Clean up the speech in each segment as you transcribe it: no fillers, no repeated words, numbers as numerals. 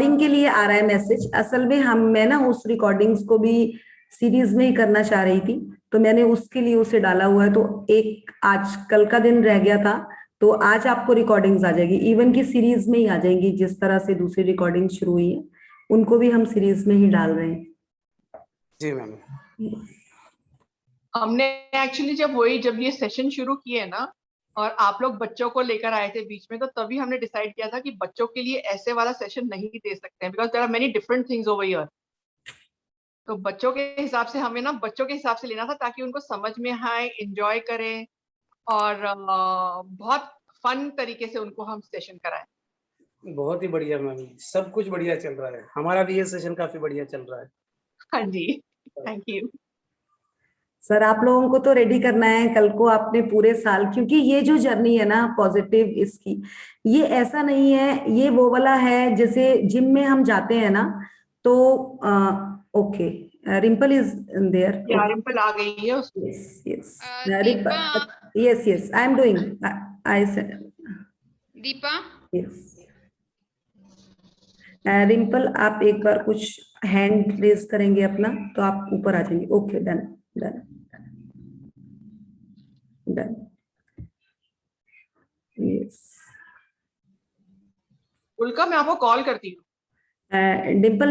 Recording के लिए आ रहा है मैसेज। असल में मैं ना उस रिकॉर्डिंग्स को भी सीरीज में ही करना चाह रही थी, तो मैंने उसके लिए उसे डाला हुआ है। तो एक आज कल का दिन रह गया था, तो आज आपको रिकॉर्डिंग्स आ जाएगी, इवन की सीरीज में ही आ जाएंगी। जिस तरह से दूसरी रिकॉर्डिंग शुरू हुई है उनको भी हम सीरीज में ही डाल रहे हैं। जी मैम। हमने एक्चुअली जब ये सेशन शुरू किए ना, और आप लोग बच्चों को लेकर आए थे बीच में, तो तभी हमने डिसाइड किया था कि बच्चों के लिए ऐसे वाला सेशन नहीं दे सकते हैं, because there are many different things over here. तो बच्चों के हिसाब से हमें ना बच्चों के हिसाब से लेना था, ताकि उनको समझ में आए, एंजॉय करें, और बहुत फन तरीके से उनको हम सेशन कराएं। बहुत ही बढ़िया मैम, सब कुछ बढ़िया चल रहा है, हमारा भी ये सेशन काफी बढ़िया चल रहा है। हाँ जी, थैंक यू सर। आप लोगों को तो रेडी करना है कल को आपने पूरे साल, क्योंकि ये जो जर्नी है ना पॉजिटिव इसकी, ये ऐसा नहीं है, ये वो वाला है जैसे जिम में हम जाते हैं ना, तो ओके रिम्पल इज देयर। या रिम्पल आ गई है उसमें। Yes yes Deepa, yes yes I am doing I said Deepa, yes. Rimpal आप एक बार कुछ हैंड रेज करेंगे अपना तो आप ऊपर आ जाएंगे। Okay done done done yes. उल्का मैं आपको कॉल करती हूँ। रिम्पल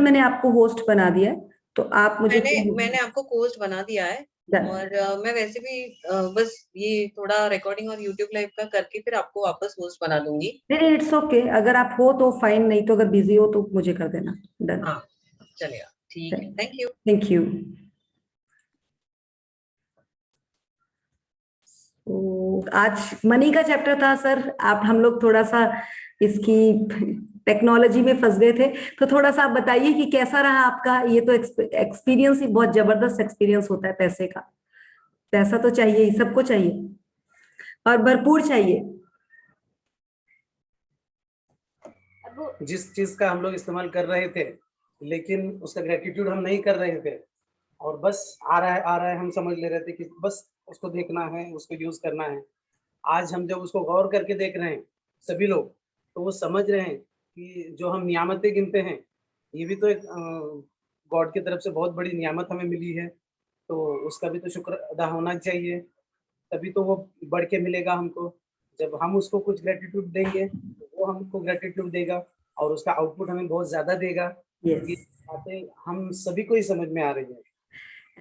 मैंने आपको होस्ट बना दिया, तो आप मुझे मैंने आपको होस्ट बना दिया है। और मैं वैसे भी बस ये थोड़ा रिकॉर्डिंग और यूट्यूब लाइव का करके फिर आपको वापस होस्ट बना दूंगी। इट्स ओके, अगर आप हो तो फाइन, नहीं तो अगर बिजी हो तो मुझे कर देना। डन, हाँ चलेगा, ठीक है, थैंक यू। Thank you. तो आज मनी का चैप्टर था सर। आप हम लोग थोड़ा सा इसकी टेक्नोलॉजी में फंस गए थे, तो थोड़ा सा आप बताइए कि कैसा रहा आपका ये। तो एक्सपीरियंस ही बहुत जबरदस्त एक्सपीरियंस होता है पैसे का। पैसा तो चाहिए ही, सबको चाहिए और भरपूर चाहिए। जिस चीज का हम लोग इस्तेमाल कर रहे थे, लेकिन उसका ग्रेटिट्यूड हम नहीं कर रहे थे, और बस आ रहा है हम समझ ले रहे थे कि बस उसको देखना है, उसको यूज करना है। आज हम जब उसको गौर करके देख रहे हैं सभी लोग, तो वो समझ रहे हैं कि जो हम नियामतें गिनते हैं, ये भी तो एक गॉड की तरफ से बहुत बड़ी नियामत हमें मिली है, तो उसका भी तो शुक्र अदा होना चाहिए, तभी तो वो बढ़ के मिलेगा हमको। जब हम उसको कुछ ग्रेटिट्यूड देंगे तो वो हमको ग्रेटिट्यूड देगा, और उसका आउटपुट हमें बहुत ज्यादा देगा। Yes. ये बातें हम सभी को ही समझ में आ रही है।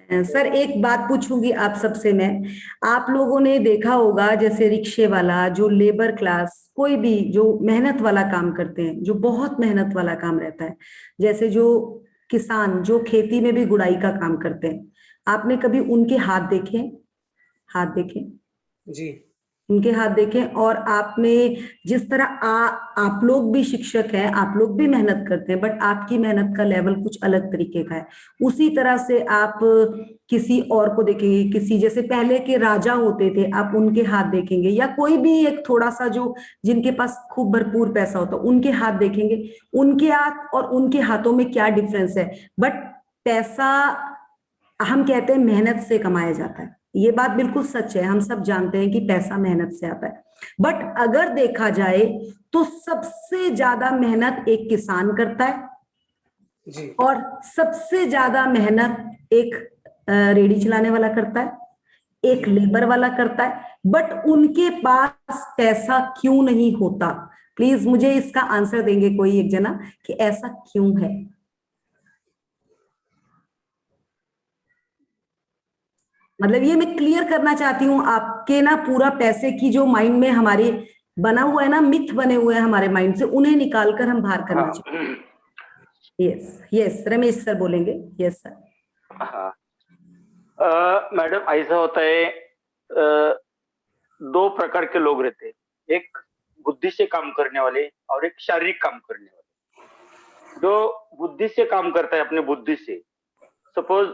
सर एक बात पूछूंगी आप सबसे मैं, आप लोगों ने देखा होगा जैसे रिक्शे वाला, जो लेबर क्लास, कोई भी जो मेहनत वाला काम करते हैं, जो बहुत मेहनत वाला काम रहता है, जैसे जो किसान जो खेती में भी गुड़ाई का काम करते हैं, आपने कभी उनके हाथ देखे? हाथ देखे जी, उनके हाथ देखें। और आपने जिस तरह आप लोग भी शिक्षक हैं, आप लोग भी मेहनत करते हैं, बट आपकी मेहनत का लेवल कुछ अलग तरीके का है। उसी तरह से आप किसी और को देखेंगे, किसी जैसे पहले के राजा होते थे, आप उनके हाथ देखेंगे, या कोई भी एक थोड़ा सा जो जिनके पास खूब भरपूर पैसा होता है, उनके हाथ देखेंगे। उनके हाथ और उनके हाथों में क्या डिफरेंस है? बट पैसा हम कहते हैं मेहनत से कमाया जाता है, ये बात बिल्कुल सच है, हम सब जानते हैं कि पैसा मेहनत से आता है। बट अगर देखा जाए तो सबसे ज्यादा मेहनत एक किसान करता है जी, और सबसे ज्यादा मेहनत एक रेडी चलाने वाला करता है, एक लेबर वाला करता है। बट उनके पास पैसा क्यों नहीं होता? प्लीज मुझे इसका आंसर देंगे कोई एक जना कि ऐसा क्यों है? मतलब ये मैं क्लियर करना चाहती हूँ आपके ना, पूरा पैसे की जो माइंड में हमारे बना हुआ है ना, मिथ बने हुए हैं हमारे माइंड से, उन्हें निकालकर हम बाहर करना चाहते हैं। यस यस, रमेश सर बोलेंगे। Yes sir. हाँ मैडम, ऐसा होता है, दो प्रकार के लोग रहते हैं, एक बुद्धि से काम करने वाले और एक शारीरिक काम करने वाले। जो बुद्धि से काम करता है अपने बुद्धि से, सपोज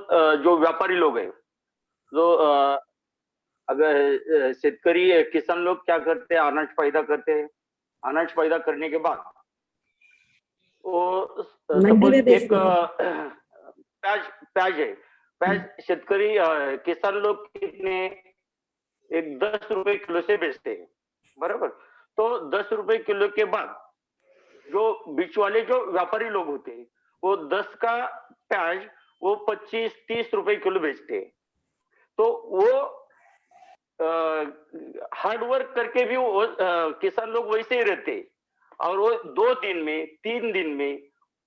जो व्यापारी लोग हैं, जो अगर शेतकरी किसान लोग क्या करते हैं, अनाज पैदा करते हैं, अनाज पैदा करने के बाद वो सपोज एक प्याज है, प्याज शेतकरी किसान लोग कितने, एक 10 रुपए किलो से बेचते हैं, बराबर। तो 10 रुपए किलो के बाद जो बीच वाले जो व्यापारी लोग होते हैं वो 10 का प्याज वो 25-30 रुपए किलो बेचते हैं। तो वो हार्ड वर्क करके भी वो किसान लोग वैसे ही रहते हैं, और वो 2 दिन में 3 दिन में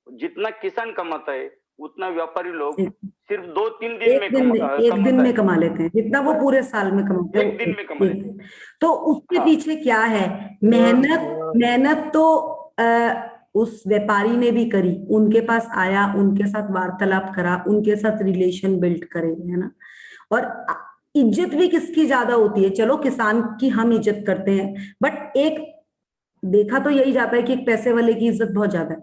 जितना किसान कमाता है उतना व्यापारी लोग सिर्फ 2-3 दिन में एक दिन में कमा लेते हैं जितना वो पूरे साल में कमाते हैं, एक दिन में कमा लेते हैं। तो उसके पीछे क्या है? मेहनत तो उस व्यापारी ने भी करी, उनके पास आया, उनके साथ वार्तालाप करा, उनके साथ रिलेशन बिल्ड करे, है ना। और इज्जत भी किसकी ज्यादा होती है? चलो किसान की हम इज्जत करते हैं, बट एक देखा तो यही जाता है कि एक पैसे वाले की इज्जत बहुत ज्यादा है।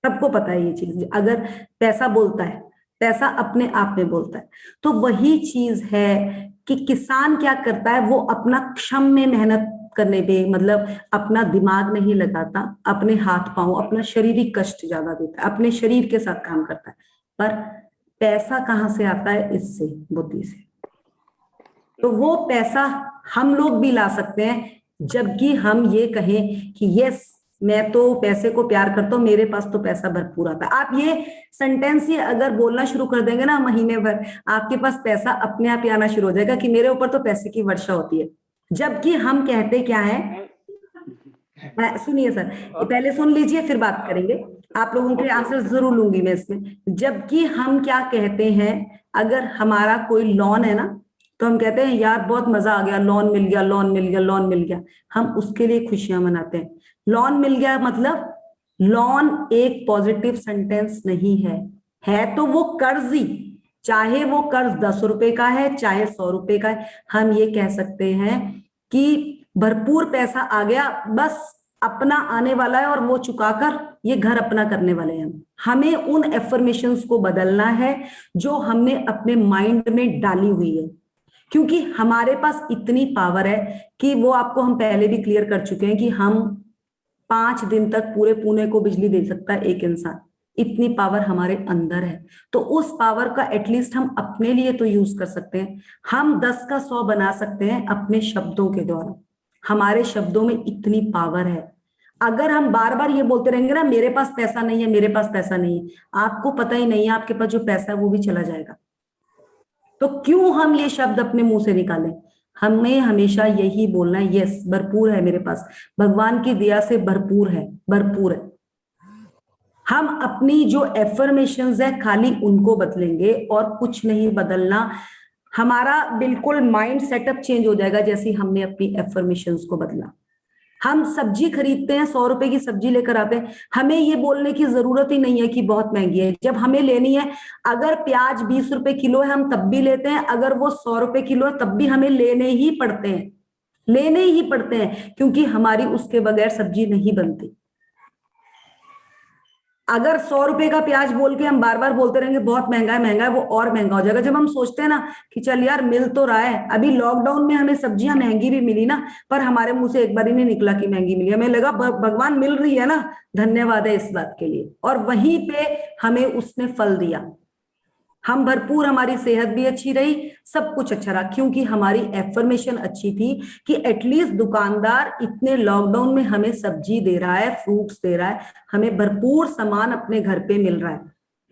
सबको पता है ये चीज, अगर पैसा बोलता है, पैसा अपने आप में बोलता है। तो वही चीज है कि किसान क्या करता है, वो अपना क्षम में मेहनत करने पे, मतलब अपना दिमाग नहीं लगाता, अपने हाथ पांव, अपना शारीरिक कष्ट ज्यादा देता है, अपने शरीर के साथ काम करता है। पर पैसा कहाँ से आता है? इससे, बुद्धि से। तो वो पैसा हम लोग भी ला सकते हैं, जबकि हम ये कहें कि यस मैं तो पैसे को प्यार करता हूँ, मेरे पास तो पैसा भरपूर आता है। आप ये सेंटेंस ही अगर बोलना शुरू कर देंगे ना, महीने भर आपके पास पैसा अपने आप ही आना शुरू हो जाएगा कि मेरे ऊपर तो पैसे की वर्षा होती है। जबकि हम कहते क्या है, सुनिए सर, पहले सुन लीजिए फिर बात करेंगे, आप लोगों के आंसर जरूर लूंगी मैं इसमें। जबकि हम क्या कहते हैं, अगर हमारा कोई लोन है ना, तो हम कहते हैं यार बहुत मजा आ गया, लोन मिल गया, लोन मिल गया, लोन मिल गया। हम उसके लिए खुशियां मनाते हैं। लोन मिल गया मतलब लोन एक पॉजिटिव सेंटेंस नहीं है तो वो कर्ज ही, चाहे वो कर्ज 10 रुपए का है चाहे 100 रुपए का है, हम ये कह सकते हैं कि भरपूर पैसा आ गया, बस अपना आने वाला है और वो चुकाकर ये घर अपना करने वाले हैं। हमें उन एफर्मेशंस को बदलना है जो हमने अपने माइंड में डाली हुई है, क्योंकि हमारे पास इतनी पावर है कि वो आपको हम पहले भी क्लियर कर चुके हैं कि हम 5 दिन तक पूरे पुणे को बिजली दे सकता है एक इंसान, इतनी पावर हमारे अंदर है। तो उस पावर का एटलीस्ट हम अपने लिए तो यूज कर सकते हैं। हम 10 का 100 बना सकते हैं अपने शब्दों के द्वारा। हमारे शब्दों में इतनी पावर है। अगर हम बार बार ये बोलते रहेंगे ना मेरे पास पैसा नहीं है, मेरे पास पैसा नहीं है, आपको पता ही नहीं है आपके पास जो पैसा है वो भी चला जाएगा। तो क्यों हम ये शब्द अपने मुंह से निकालें? हमें हमेशा यही बोलना है, यस भरपूर है मेरे पास, भगवान की दया से भरपूर है, भरपूर है। हम अपनी जो एफर्मेशंस है खाली उनको बदलेंगे और कुछ नहीं बदलना। हमारा बिल्कुल माइंड सेटअप चेंज हो जाएगा जैसे हमने अपनी एफर्मेशंस को बदला। हम सब्जी खरीदते हैं, 100 रुपए की सब्जी लेकर आते हैं, हमें ये बोलने की जरूरत ही नहीं है कि बहुत महंगी है। जब हमें लेनी है, अगर प्याज 20 रुपए किलो है हम तब भी लेते हैं, अगर वो 100 रुपए किलो है तब भी हमें लेने ही पड़ते हैं, लेने ही पड़ते हैं, क्योंकि हमारी उसके बगैर सब्जी नहीं बनती। अगर 100 रुपए का प्याज बोल के हम बार बार बोलते रहेंगे बहुत महंगा है महंगा है, वो और महंगा हो जाएगा। जब हम सोचते हैं ना कि चल यार मिल तो रहा है, अभी लॉकडाउन में हमें सब्जियां महंगी भी मिली ना, पर हमारे मुंह से एक बार ही नहीं निकला कि महंगी मिली, हमें लगा भगवान मिल रही है ना, धन्यवाद है इस बात के लिए, और वहीं पे हमें उसने फल दिया। हम भरपूर, हमारी सेहत भी अच्छी रही, सब कुछ अच्छा रहा, क्योंकि हमारी एफर्मेशन अच्छी थी कि एटलीस्ट दुकानदार इतने लॉकडाउन में हमें सब्जी दे रहा है, फ्रूट्स दे रहा है, हमें भरपूर सामान अपने घर पे मिल रहा है।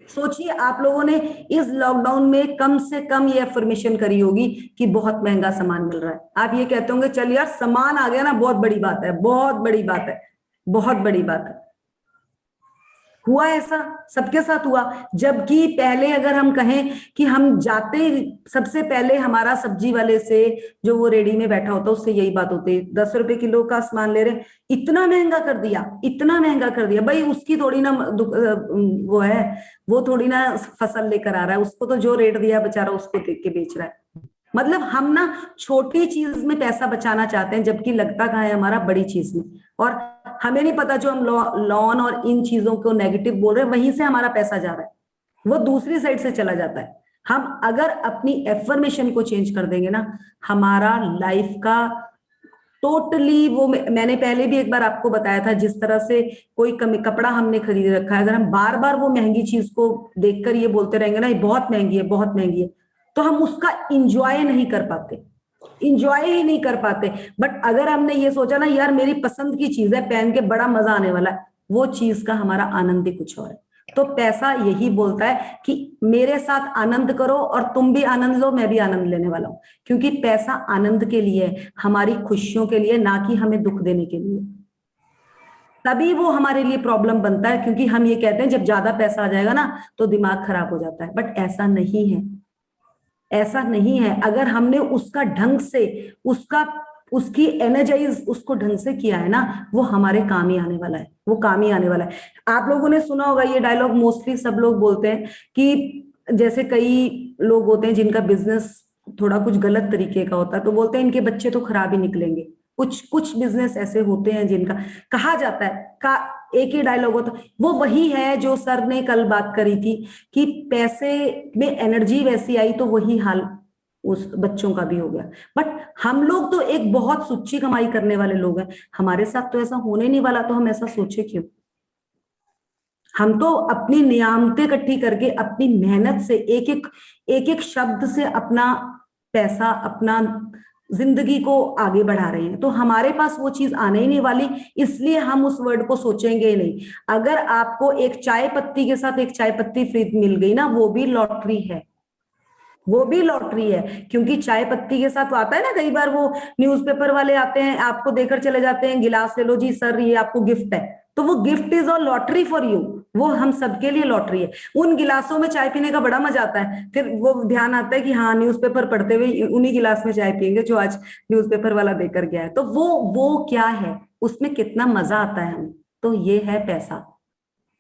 सोचिए आप लोगों ने इस लॉकडाउन में कम से कम ये एफर्मेशन करी होगी कि बहुत महंगा सामान मिल रहा है। आप ये कहते होंगे चल यार सामान आ गया ना, बहुत बड़ी बात है, बहुत बड़ी बात है, बहुत बड़ी बात है। हुआ ऐसा, सबके साथ हुआ। जबकि पहले अगर हम कहें कि हम जाते, सबसे पहले हमारा सब्जी वाले से, जो वो रेडी में बैठा होता उससे यही बात होती, 10 रुपए किलो का सामान ले रहे, इतना महंगा कर दिया, इतना महंगा कर दिया। भाई उसकी थोड़ी ना वो है, वो थोड़ी ना फसल लेकर आ रहा है, उसको तो जो रेट दिया बेचारा उसको देख के बेच रहा है। मतलब हम ना छोटी चीज में पैसा बचाना चाहते हैं, जबकि लगता कहाँ है हमारा बड़ी चीज में, और हमें नहीं पता जो हम लोन और इन चीजों को नेगेटिव बोल रहे हैं वहीं से हमारा पैसा जा रहा है, वो दूसरी साइड से चला जाता है। हम अगर अपनी एफर्मेशन को चेंज कर देंगे ना, हमारा लाइफ का टोटली वो, मैंने पहले भी एक बार आपको बताया था, जिस तरह से कोई कपड़ा हमने खरीद रखा है, अगर हम बार बार वो महंगी चीज को देखकर ये बोलते रहेंगे ना ये बहुत महंगी है बहुत महंगी है, तो हम उसका इंजॉय नहीं कर पाते। इंजॉय ही नहीं कर पाते। बट अगर हमने ये सोचा ना यार मेरी पसंद की चीज है, पहन के बड़ा मजा आने वाला है, वो चीज का हमारा आनंद ही कुछ और है। तो पैसा यही बोलता है कि मेरे साथ आनंद करो और तुम भी आनंद लो, मैं भी आनंद लेने वाला हूं। क्योंकि पैसा आनंद के लिए है, हमारी खुशियों के लिए, ना कि हमें दुख देने के लिए। तभी वो हमारे लिए प्रॉब्लम बनता है, क्योंकि हम ये कहते हैं जब ज्यादा पैसा आ जाएगा ना तो दिमाग खराब हो जाता है। बट ऐसा नहीं है, ऐसा नहीं है। अगर हमने उसका ढंग से उसकी एनर्जाइज उसको ढंग से किया है ना, वो हमारे काम ही आने वाला है, वो काम ही आने वाला है। आप लोगों ने सुना होगा ये डायलॉग, मोस्टली सब लोग बोलते हैं कि जैसे कई लोग होते हैं जिनका बिजनेस थोड़ा कुछ गलत तरीके का होता है, तो बोलते हैं इनके बच्चे तो खराब ही निकलेंगे। कुछ बिजनेस ऐसे होते हैं जिनका कहा जाता है एक ही डायलॉग होता, वो वही है जो सर ने कल बात करी थी कि पैसे में एनर्जी वैसी आई तो वही हाल उस बच्चों का भी हो गया। बट हम लोग तो एक बहुत सुच्ची कमाई करने वाले लोग हैं, हमारे साथ तो ऐसा होने नहीं वाला, तो हम ऐसा सोचे क्यों? हम तो अपनी नियामतें इकट्ठी करके अपनी मेहनत से एक एक शब्द से अपना पैसा, अपना जिंदगी को आगे बढ़ा रहे हैं। तो हमारे पास वो चीज आने ही नहीं वाली, इसलिए हम उस वर्ड को सोचेंगे ही नहीं। अगर आपको एक चाय पत्ती के साथ एक चाय पत्ती फ्री मिल गई ना, वो भी लॉटरी है, वो भी लॉटरी है। क्योंकि चाय पत्ती के साथ आता है ना, कई बार वो न्यूज़पेपर वाले आते हैं, आपको देकर चले जाते हैं गिलास ले लो जी सर ये आपको गिफ्ट है, तो वो gift is all lottery for you, वो हम सबके लिए लॉटरी है। उन गिलासों में चाय पीने का बड़ा मजा आता है, फिर वो ध्यान आता है कि हाँ न्यूज़पेपर पढ़ते हुए उन्हीं गिलास में चाय पियेंगे जो आज न्यूज़पेपर वाला देकर गया है। तो वो क्या है, उसमें कितना मजा आता है हमें, तो ये है पैसा।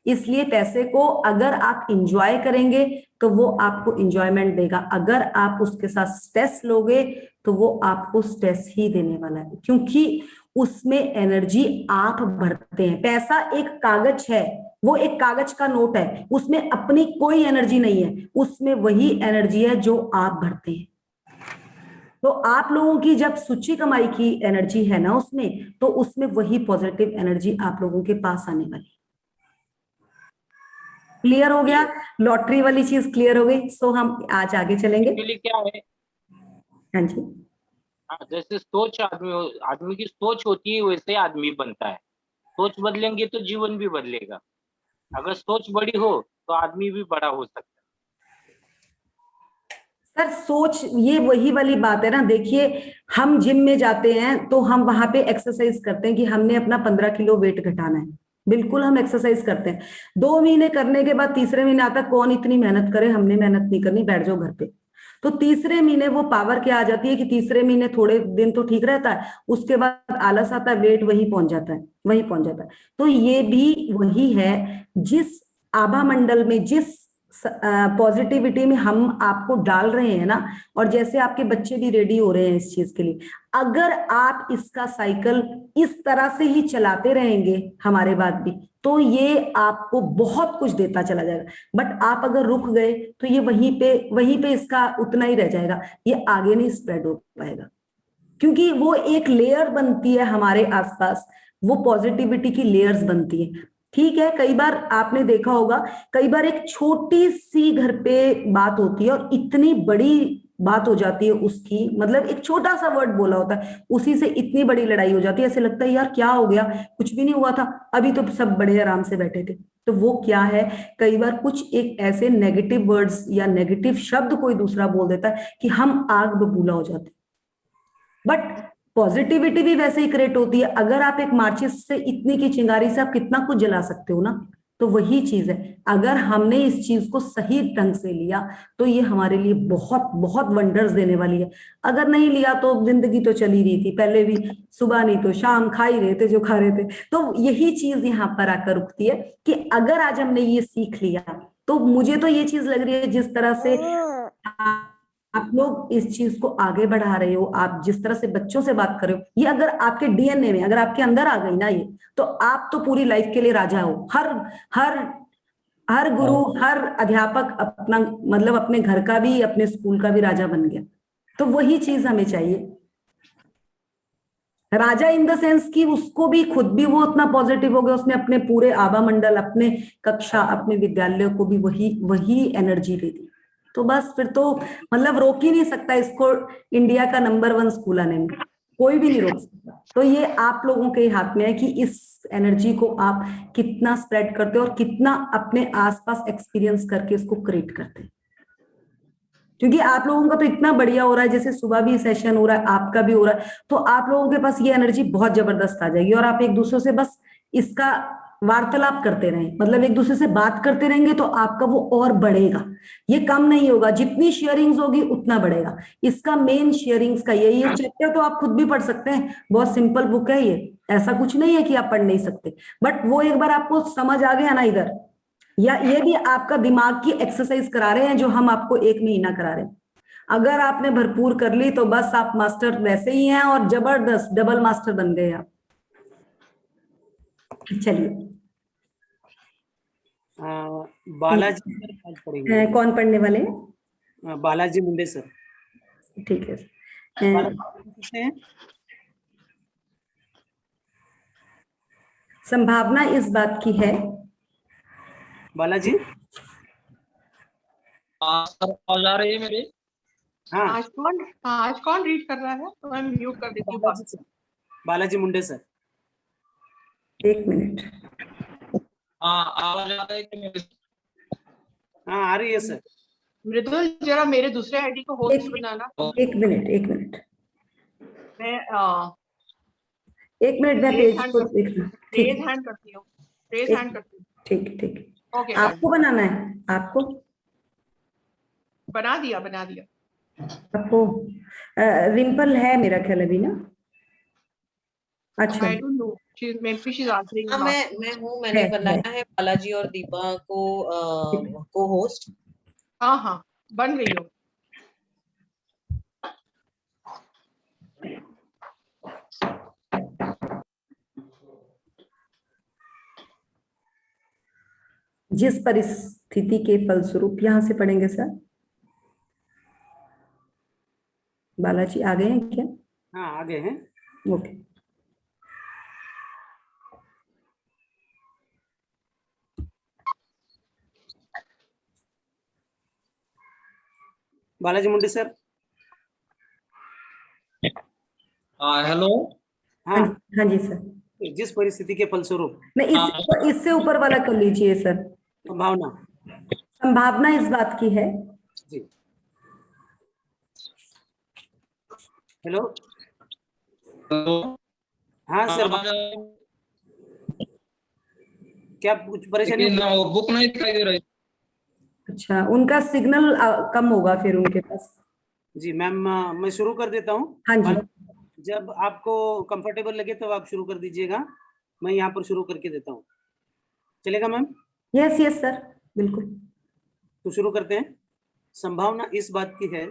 इसलिए पैसे को अगर आप इंजॉय करेंगे तो वो आपको इंजॉयमेंट देगा, अगर आप उसके साथ स्ट्रेस लोगे तो वो आपको स्ट्रेस ही देने वाला है, क्योंकि उसमें एनर्जी आप भरते हैं। पैसा एक कागज है, वो एक कागज का नोट है, उसमें अपनी कोई एनर्जी नहीं है, उसमें वही एनर्जी है जो आप भरते हैं। तो आप लोगों की जब सूची कमाई की एनर्जी है ना उसमें, तो उसमें वही पॉजिटिव एनर्जी आप लोगों के पास आने वाली। क्लियर हो गया? लॉटरी वाली चीज क्लियर हो गई। सो हम आज आगे चलेंगे। एक्चुअली क्या है, हाँ जी, जैसे सोच आदमी की सोच होती है वैसे आदमी बनता है। सोच बदलेंगे तो जीवन भी बदलेगा। अगर सोच बड़ी हो तो आदमी भी बड़ा हो सकता है। सर सोच ये वही वाली बात है ना। देखिए हम जिम में जाते हैं तो हम वहां पे एक्सरसाइज करते हैं कि हमने अपना 15 किलो वेट घटाना है, बिल्कुल हम एक्सरसाइज करते हैं। 2 महीने करने के बाद तीसरे महीने आता है कौन इतनी मेहनत करे, हमने मेहनत नहीं करनी, बैठ जाओ घर पे। तो तीसरे महीने वो पावर क्या आ जाती है कि तीसरे महीने थोड़े दिन तो ठीक रहता है, उसके बाद आलस आता है, वेट वही पहुंच जाता है, वही पहुंच जाता है। तो ये भी वही है, जिस आभा मंडल में, जिस पॉजिटिविटी में हम आपको डाल रहे हैं ना, और जैसे आपके बच्चे भी रेडी हो रहे हैं इस चीज के लिए, अगर आप इसका साइकिल इस तरह से ही चलाते रहेंगे हमारे बाद भी, तो ये आपको बहुत कुछ देता चला जाएगा। बट आप अगर रुक गए तो ये वहीं पे इसका उतना ही रह जाएगा, ये आगे नहीं स्प्रेड हो पाएगा। क्योंकि वो एक लेयर बनती है हमारे आसपास, वो पॉजिटिविटी की लेयर्स बनती है। ठीक है, कई बार आपने देखा होगा, कई बार एक छोटी सी घर पे बात होती है और इतनी बड़ी बात हो जाती है उसकी, मतलब एक छोटा सा वर्ड बोला होता है, उसी से इतनी बड़ी लड़ाई हो जाती है। ऐसे लगता है यार क्या हो गया, कुछ भी नहीं हुआ था, अभी तो सब बड़े आराम से बैठे थे। तो वो क्या है, कई बार कुछ एक ऐसे नेगेटिव वर्ड्स या नेगेटिव शब्द कोई दूसरा बोल देता है कि हम आग बबूला हो जाते हैं। बट पॉजिटिविटी भी वैसे ही क्रिएट होती है। अगर आप एक माचिस से इतनी की चिंगारी से आप कितना कुछ जला सकते हो ना, तो वही चीज है। अगर हमने इस चीज को सही ढंग से लिया तो ये हमारे लिए बहुत बहुत वंडर्स देने वाली है। अगर नहीं लिया तो जिंदगी तो चली रही थी, पहले भी सुबह नहीं तो शाम खा ही रहे थे जो खा रहे थे। तो यही चीज यहाँ पर आकर रुकती है कि अगर आज हमने ये सीख लिया, तो मुझे तो ये चीज लग रही है जिस तरह से आप लोग इस चीज को आगे बढ़ा रहे हो, आप जिस तरह से बच्चों से बात कर रहे हो, ये अगर आपके डीएनए में, अगर आपके अंदर आ गई ना ये, तो आप तो पूरी लाइफ के लिए राजा हो। हर गुरु, हर अध्यापक अपना मतलब अपने घर का भी, अपने स्कूल का भी राजा बन गया। तो वही चीज हमें चाहिए, राजा इन द सेंस कि उसको भी खुद भी वो उतना पॉजिटिव हो गया, उसने अपने पूरे आभा मंडल, अपने कक्षा, अपने विद्यालय को भी वही एनर्जी दे दी। तो बस फिर तो मतलब रोक ही नहीं सकता इसको इंडिया का नंबर 1 स्कूल आने में, कोई भी नहीं रोक सकता। तो ये आप लोगों के हाथ में है कि इस एनर्जी को आप कितना स्प्रेड करते हो और कितना अपने आसपास एक्सपीरियंस करके इसको क्रिएट करते हैं। क्योंकि आप लोगों का तो इतना बढ़िया हो रहा है, जैसे सुबह भी सेशन हो रहा है, आपका भी हो रहा है, तो आप लोगों के पास ये एनर्जी बहुत जबरदस्त आ जाएगी और आप एक दूसरे से बस इसका वार्तालाप करते रहें, मतलब एक दूसरे से बात करते रहेंगे तो आपका वो और बढ़ेगा, ये कम नहीं होगा। जितनी शेयरिंग्स होगी उतना बढ़ेगा। इसका मेन शेयरिंग्स का यही है। चैप्टर तो आप खुद भी पढ़ सकते हैं, बहुत सिंपल बुक है ये, ऐसा कुछ नहीं है कि आप पढ़ नहीं सकते, बट वो एक बार आपको समझ आ गया ना इधर, या ये भी आपका दिमाग की एक्सरसाइज करा रहे हैं जो हम आपको 1 महीना करा रहे हैं। अगर आपने भरपूर कर ली तो बस आप मास्टर वैसे ही हैं और जबरदस्त डबल मास्टर बन गए आप। चलिए बालाजी सर आज पढ़ेंगे। कौन पढ़ने वाले हैं? बालाजी मुंडे सर। ठीक है। बालाजी हैं? संभावना इस बात की है, बालाजी सर आवाज आ रही है मेरी? हाँ आज कौन रीड कर रहा है? तो मैं म्यूट कर देती हूँ। बालाजी मुंडे सर। 1 मिनट। हाँ आवाज आ रही है कि मेरी? हाँ आ रही है सर। मृदुल जरा मेरे दूसरे आईडी को होस्ट बनाना। 1 मिनट 1 मिनट मैं 1 मिनट मैं पेज को देखना। रेज हैंड करती हूँ। ठीक है। ओके, आपको बनाना है? आपको बना दिया। आपको रिंपल है मेरा ख्याल अभी ना। अच्छा I don't know, maybe she's answering हाँ now. मैं हूँ, मैंने बनाया है बालाजी और दीपा को होस्ट। हाँ बन गई हो। जिस परिस्थिति के फलस्वरूप, यहां से पढ़ेंगे सर। बालाजी आ गए हैं क्या? हाँ आ गए हैं। ओके। बालाजी मुंडे सर। हेलो। हाँ हाँ जी सर। जिस परिस्थिति के फलस्वरूप। नहीं, इससे ऊपर वाला कर लीजिए सर। संभावना इस बात की है जी। हेलो। हाँ सर, क्या कुछ परेशानी? बुक नहीं दिखाई दे रही। अच्छा, उनका सिग्नल कम होगा फिर उनके पास। जी मैम, मैं शुरू कर देता हूँ। हाँ जी। जब आपको कंफर्टेबल लगे तो आप शुरू कर दीजिएगा, मैं यहाँ पर शुरू करके देता हूँ। चलेगा मैम? यस सर, बिल्कुल। तो शुरू करते हैं। संभावना इस बात की है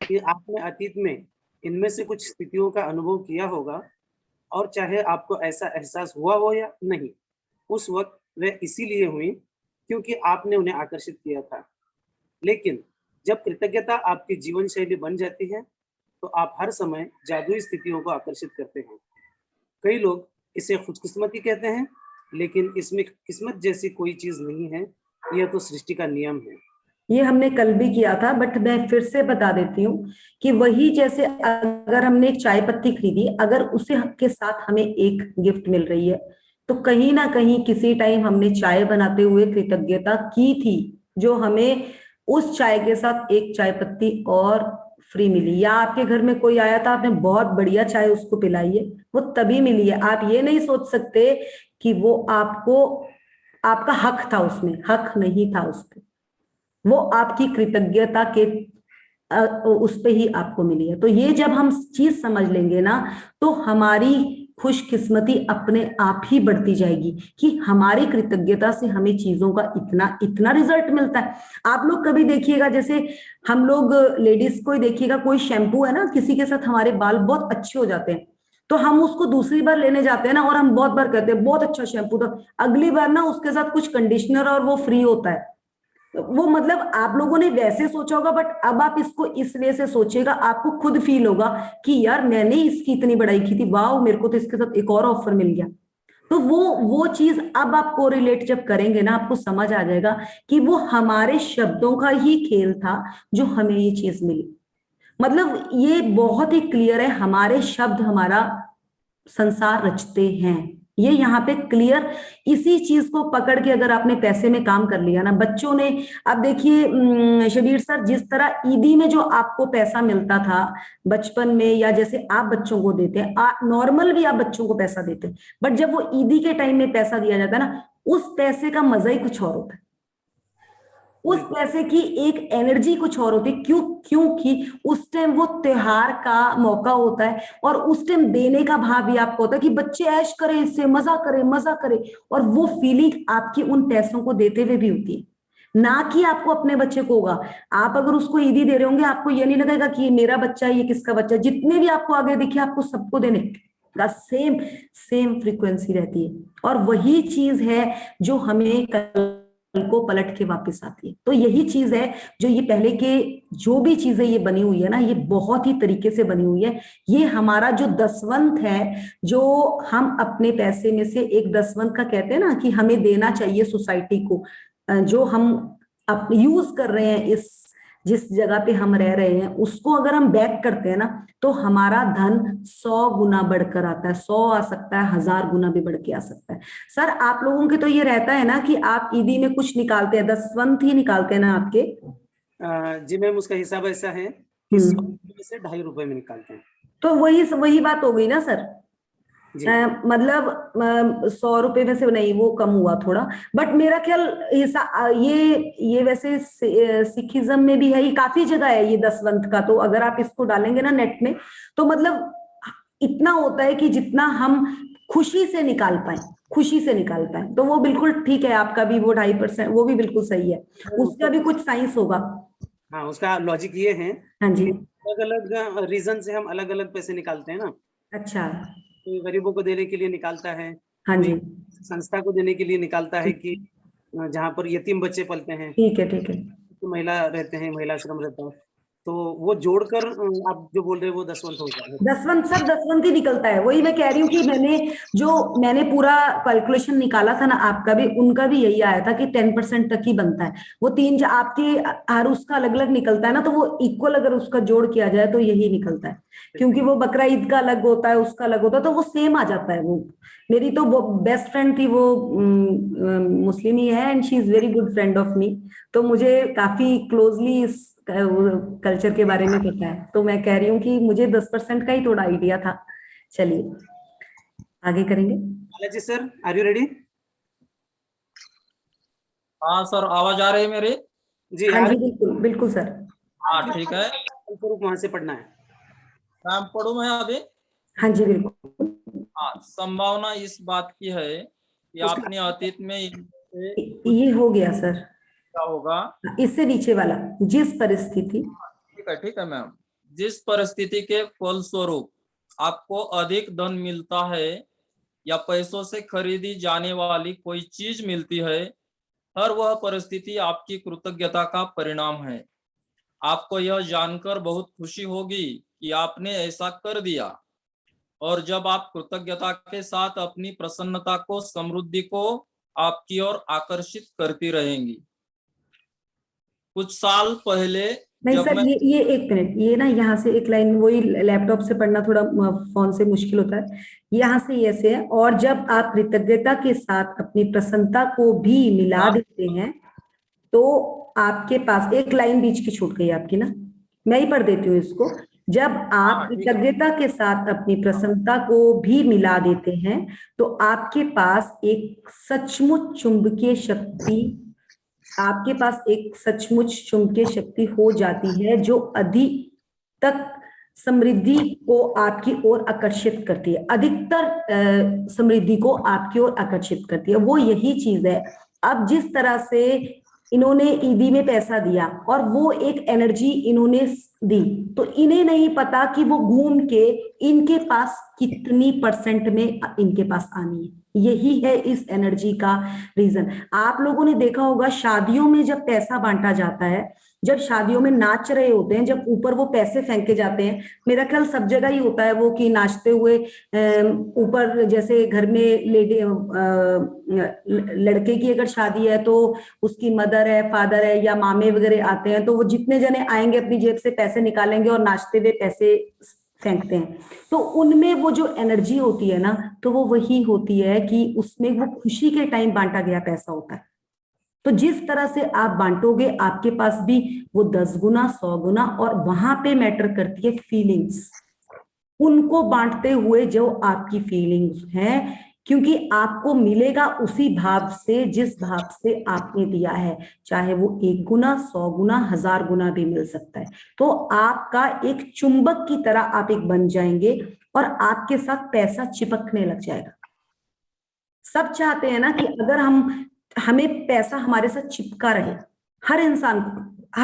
कि आपने अतीत में इनमें से कुछ स्थितियों का अनुभव किया होगा, और चाहे आपको ऐसा एहसास हुआ हो या नहीं, उस वक्त वे इसीलिए हुई क्योंकि आपने उन्हें आकर्षित किया था। लेकिन जब कृतज्ञता आपकी जीवन शैली बन जाती है तो आप हर समय जादुई स्थितियों को आकर्षित करते हैं। कई लोग इसे खुशकिस्मती कहते हैं, लेकिन इसमें किस्मत जैसी कोई चीज नहीं है, यह तो सृष्टि का नियम है। ये हमने कल भी किया था, बट मैं फिर से बता देती हूँ कि वही, जैसे अगर हमने एक चाय पत्ती खरीदी, अगर उसे के साथ हमें एक गिफ्ट मिल रही है, तो कहीं ना कहीं किसी टाइम हमने चाय बनाते हुए कृतज्ञता की थी, जो हमें उस चाय के साथ एक चाय पत्ती और फ्री मिली। या आपके घर में कोई आया था, आपने बहुत बढ़िया चाय उसको पिलाई है, वो तभी मिली है। आप ये नहीं सोच सकते कि वो आपका हक था, उसमें हक नहीं था उस पर, वो आपकी कृतज्ञता के उस पे ही आपको मिली है। तो ये जब हम चीज समझ लेंगे ना, तो हमारी खुशकिस्मती अपने आप ही बढ़ती जाएगी कि हमारी कृतज्ञता से हमें चीजों का इतना रिजल्ट मिलता है। आप लोग कभी देखिएगा, जैसे हम लोग लेडीज को ही देखिएगा, कोई शैम्पू है ना, किसी के साथ हमारे बाल बहुत अच्छे हो जाते हैं, तो हम उसको दूसरी बार लेने जाते हैं ना, और हम बहुत बार कहते हैं बहुत अच्छा शैम्पू था, अगली बार ना उसके साथ कुछ कंडीशनर और वो फ्री होता है। वो मतलब आप लोगों ने वैसे सोचा होगा, बट अब आप इसको इस वे से सोचिएगा, आपको खुद फील होगा कि यार मैंने इसकी इतनी बड़ाई की थी, वाह मेरे को तो इसके साथ एक और ऑफर मिल गया। तो वो चीज अब आप कोरिलेट जब करेंगे ना, आपको समझ आ जाएगा कि वो हमारे शब्दों का ही खेल था जो हमें ये चीज मिली। मतलब ये बहुत ही क्लियर है, हमारे शब्द हमारा संसार रचते हैं। ये यहाँ पे क्लियर, इसी चीज को पकड़ के अगर आपने पैसे में काम कर लिया ना, बच्चों ने, अब देखिए शबीर सर, जिस तरह ईदी में जो आपको पैसा मिलता था बचपन में, या जैसे आप बच्चों को देते हैं, नॉर्मल भी आप बच्चों को पैसा देते हैं, बट जब वो ईदी के टाइम में पैसा दिया जाता है ना, उस पैसे का मजा ही कुछ और होता है। उस पैसे की एक एनर्जी कुछ और होती है। क्योंकि उस टाइम वो त्योहार का मौका होता है, और उस टाइम देने का भाव भी आपको होता है कि बच्चे ऐश करें, इससे मजा करें, और वो फीलिंग आपकी उन पैसों को देते हुए भी होती है, ना कि आपको अपने बच्चे को होगा। आप अगर उसको ईदी दे रहे होंगे, आपको ये नहीं लगेगा कि ये मेरा बच्चा है, ये किसका बच्चा है। जितने भी आपको आगे दिखे, आपको सबको देने का सेम फ्रीक्वेंसी रहती है, और वही चीज है जो हमें को पलट के वापस आती है। तो यही चीज है जो ये पहले के जो भी चीजें ये बनी हुई है ना, ये बहुत ही तरीके से बनी हुई है। ये हमारा जो दसवंत है, जो हम अपने पैसे में से एक दसवंत का कहते हैं ना कि हमें देना चाहिए सोसाइटी को, जो हम अब यूज कर रहे हैं, इस जिस जगह पे हम रह रहे हैं, उसको अगर हम बैक करते हैं ना, तो हमारा धन 100 गुना बढ़कर आता है। 100 आ सकता है, 1000 गुना भी बढ़ के आ सकता है। सर आप लोगों के तो ये रहता है ना कि आप ईदी में कुछ निकालते हैं, दसवंत ही निकालते हैं ना आपके? जी मैम, उसका हिसाब ऐसा है कि 100 रुपए से 2.5 रुपए में निकालते हैं। तो वही बात हो गई ना सर। जी। मतलब 100 रुपए में से नहीं, वो कम हुआ थोड़ा, बट मेरा ख्याल ये वैसे सिखिज्म में भी है, ये काफी जगह है ये दसवंत का। तो अगर आप इसको डालेंगे ना नेट में, तो मतलब इतना होता है कि जितना हम खुशी से निकाल पाए, तो वो बिल्कुल ठीक है। आपका भी वो 2.5%, वो भी बिल्कुल सही है। उसका भी कुछ साइंस होगा। हाँ, उसका लॉजिक ये है, हाँ जी, अलग अलग रीजन से हम अलग अलग पैसे निकालते हैं ना। अच्छा, कोई गरीबों को देने के लिए निकालता है, हाँ जी, कोई संस्था को देने के लिए निकालता है कि जहाँ पर यतीम बच्चे पलते हैं, ठीक है तो महिला रहते हैं, महिला आश्रम रहता है, तो वो जोड़कर आप जो बोल रहे हैं वो दसवंत हो जाता है। दसवंत सर, दसवंत ही निकलता है। वही मैं कह रही हूँ कि मैंने पूरा कैलकुलेशन निकाला था ना, आपका भी उनका भी यही आया था कि 10% तक ही बनता है। वो तीन आपके हर उसका अलग अलग निकलता है ना, तो वो इक्वल अगर उसका जोड़ किया जाए तो यही निकलता है। क्योंकि वो बकरा ईद का अलग होता है, उसका अलग होता है, तो वो सेम आ जाता है। वो मेरी तो बेस्ट फ्रेंड थी, वो मुस्लिम ही है, and she is very good friend of me. तो मुझे काफी क्लोजली इस कल्चर के बारे में पता है। तो मैं कह रही हूँ कि मुझे 10% का ही थोड़ा आइडिया था। चलिए आगे करेंगे। Balaji sir, are you ready? हाँ सर, आवाज आ रही है मेरी? जी हाँ जी, बिल्कुल बिल्कुल सर। हाँ ठीक है। वहां से पढ़ना है। नाम पढ़ू मैं अभी? हाँ जी बिल्कुल। हाँ, संभावना इस बात की है कि आपने अतीत में ये हो गया सर, क्या होगा? इससे नीचे वाला, जिस परिस्थिति, ठीक है मैम। जिस परिस्थिति के फलस्वरूप आपको अधिक धन मिलता है या पैसों से खरीदी जाने वाली कोई चीज मिलती है, हर वह परिस्थिति आपकी कृतज्ञता का परिणाम है। आपको यह जानकर बहुत खुशी होगी कि आपने ऐसा कर दिया, और जब आप कृतज्ञता के साथ अपनी प्रसन्नता को, समृद्धि को आपकी ओर आकर्षित करती रहेंगी। कुछ साल पहले नहीं सर, ये एक मिनट, ये ना यहाँ से एक लाइन, वही लैपटॉप से पढ़ना थोड़ा फोन से मुश्किल होता है। यहाँ से ऐसे है, और जब आप कृतज्ञता के साथ अपनी प्रसन्नता को भी मिला देते हैं, तो आपके पास एक लाइन बीच की छूट गई आपकी ना, मैं ही पढ़ देती हूँ इसको। जब आप कृतज्ञता के साथ अपनी प्रसन्नता को भी मिला देते हैं, तो आपके पास एक सचमुच चुंबकीय शक्ति हो जाती है, जो अधिक तक समृद्धि को आपकी ओर आकर्षित करती है, अधिकतर समृद्धि को आपकी ओर आकर्षित करती है। वो यही चीज है। अब जिस तरह से इन्होंने ईदी में पैसा दिया और वो एक एनर्जी इन्होंने दी, तो इन्हें नहीं पता कि वो घूम के इनके पास कितनी % में इनके पास आनी है। यही है इस एनर्जी का रीजन। आप लोगों ने देखा होगा शादियों में जब पैसा बांटा जाता है, जब शादियों में नाच रहे होते हैं, जब ऊपर वो पैसे फेंके जाते हैं, मेरा ख्याल सब जगह ही होता है वो कि नाचते हुए ऊपर, जैसे घर में लेडी लड़के की अगर शादी है तो उसकी मदर है, फादर है या मामे वगैरह आते हैं, तो वो जितने जने आएंगे अपनी जेब से पैसे निकालेंगे और नाचते हुए पैसे फेंकते हैं। तो उनमें वो जो एनर्जी होती है ना, तो वो वही होती है कि उसमें वो खुशी के टाइम बांटा गया पैसा होता है। तो जिस तरह से आप बांटोगे, आपके पास भी वो 10 गुना 100 गुना, और वहां पे मैटर करती है फीलिंग्स, उनको बांटते हुए जो आपकी फीलिंग्स हैं, क्योंकि आपको मिलेगा उसी भाव से जिस भाव से आपने दिया है, चाहे वो 1 गुना 100 गुना 1000 गुना भी मिल सकता है। तो आपका एक चुंबक की तरह आप एक बन जाएंगे और आपके साथ पैसा चिपकने लग जाएगा। सब चाहते हैं ना कि अगर हमें पैसा हमारे साथ चिपका रहे, हर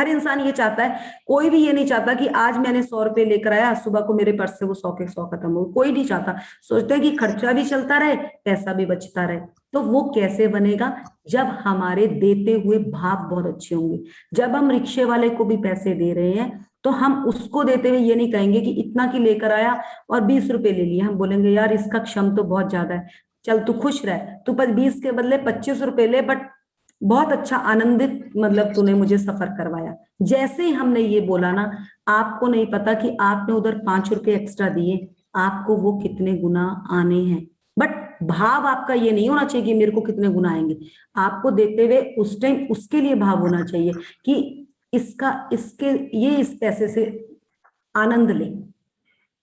इंसान ये चाहता है। कोई भी ये नहीं चाहता कि आज मैंने 100 रुपए लेकर आया, सुबह को मेरे पर्स से वो 100 के 100 खत्म हो, कोई नहीं चाहता। सोचते हैं कि खर्चा भी चलता रहे, पैसा भी बचता रहे। तो वो कैसे बनेगा? जब हमारे देते हुए भाव बहुत अच्छे होंगे। जब हम रिक्शे वाले को भी पैसे दे रहे हैं तो हम उसको देते हुए ये नहीं कहेंगे कि इतना की लेकर आया और 20 रुपए ले लिए, हम बोलेंगे यार इसका क्षम तो बहुत ज्यादा है, चल तू खुश रह, तू 20 के बदले 25 रुपए ले, बट बहुत अच्छा आनंदित, मतलब तूने मुझे सफर करवाया। जैसे ही हमने ये बोला ना, आपको नहीं पता कि आपने उधर 5 रुपए एक्स्ट्रा दिए, आपको वो कितने गुना आने हैं। बट भाव आपका ये नहीं होना चाहिए कि मेरे को कितने गुना आएंगे। आपको देते हुए उस टाइम उसके लिए भाव होना चाहिए कि ये इस पैसे से आनंद ले,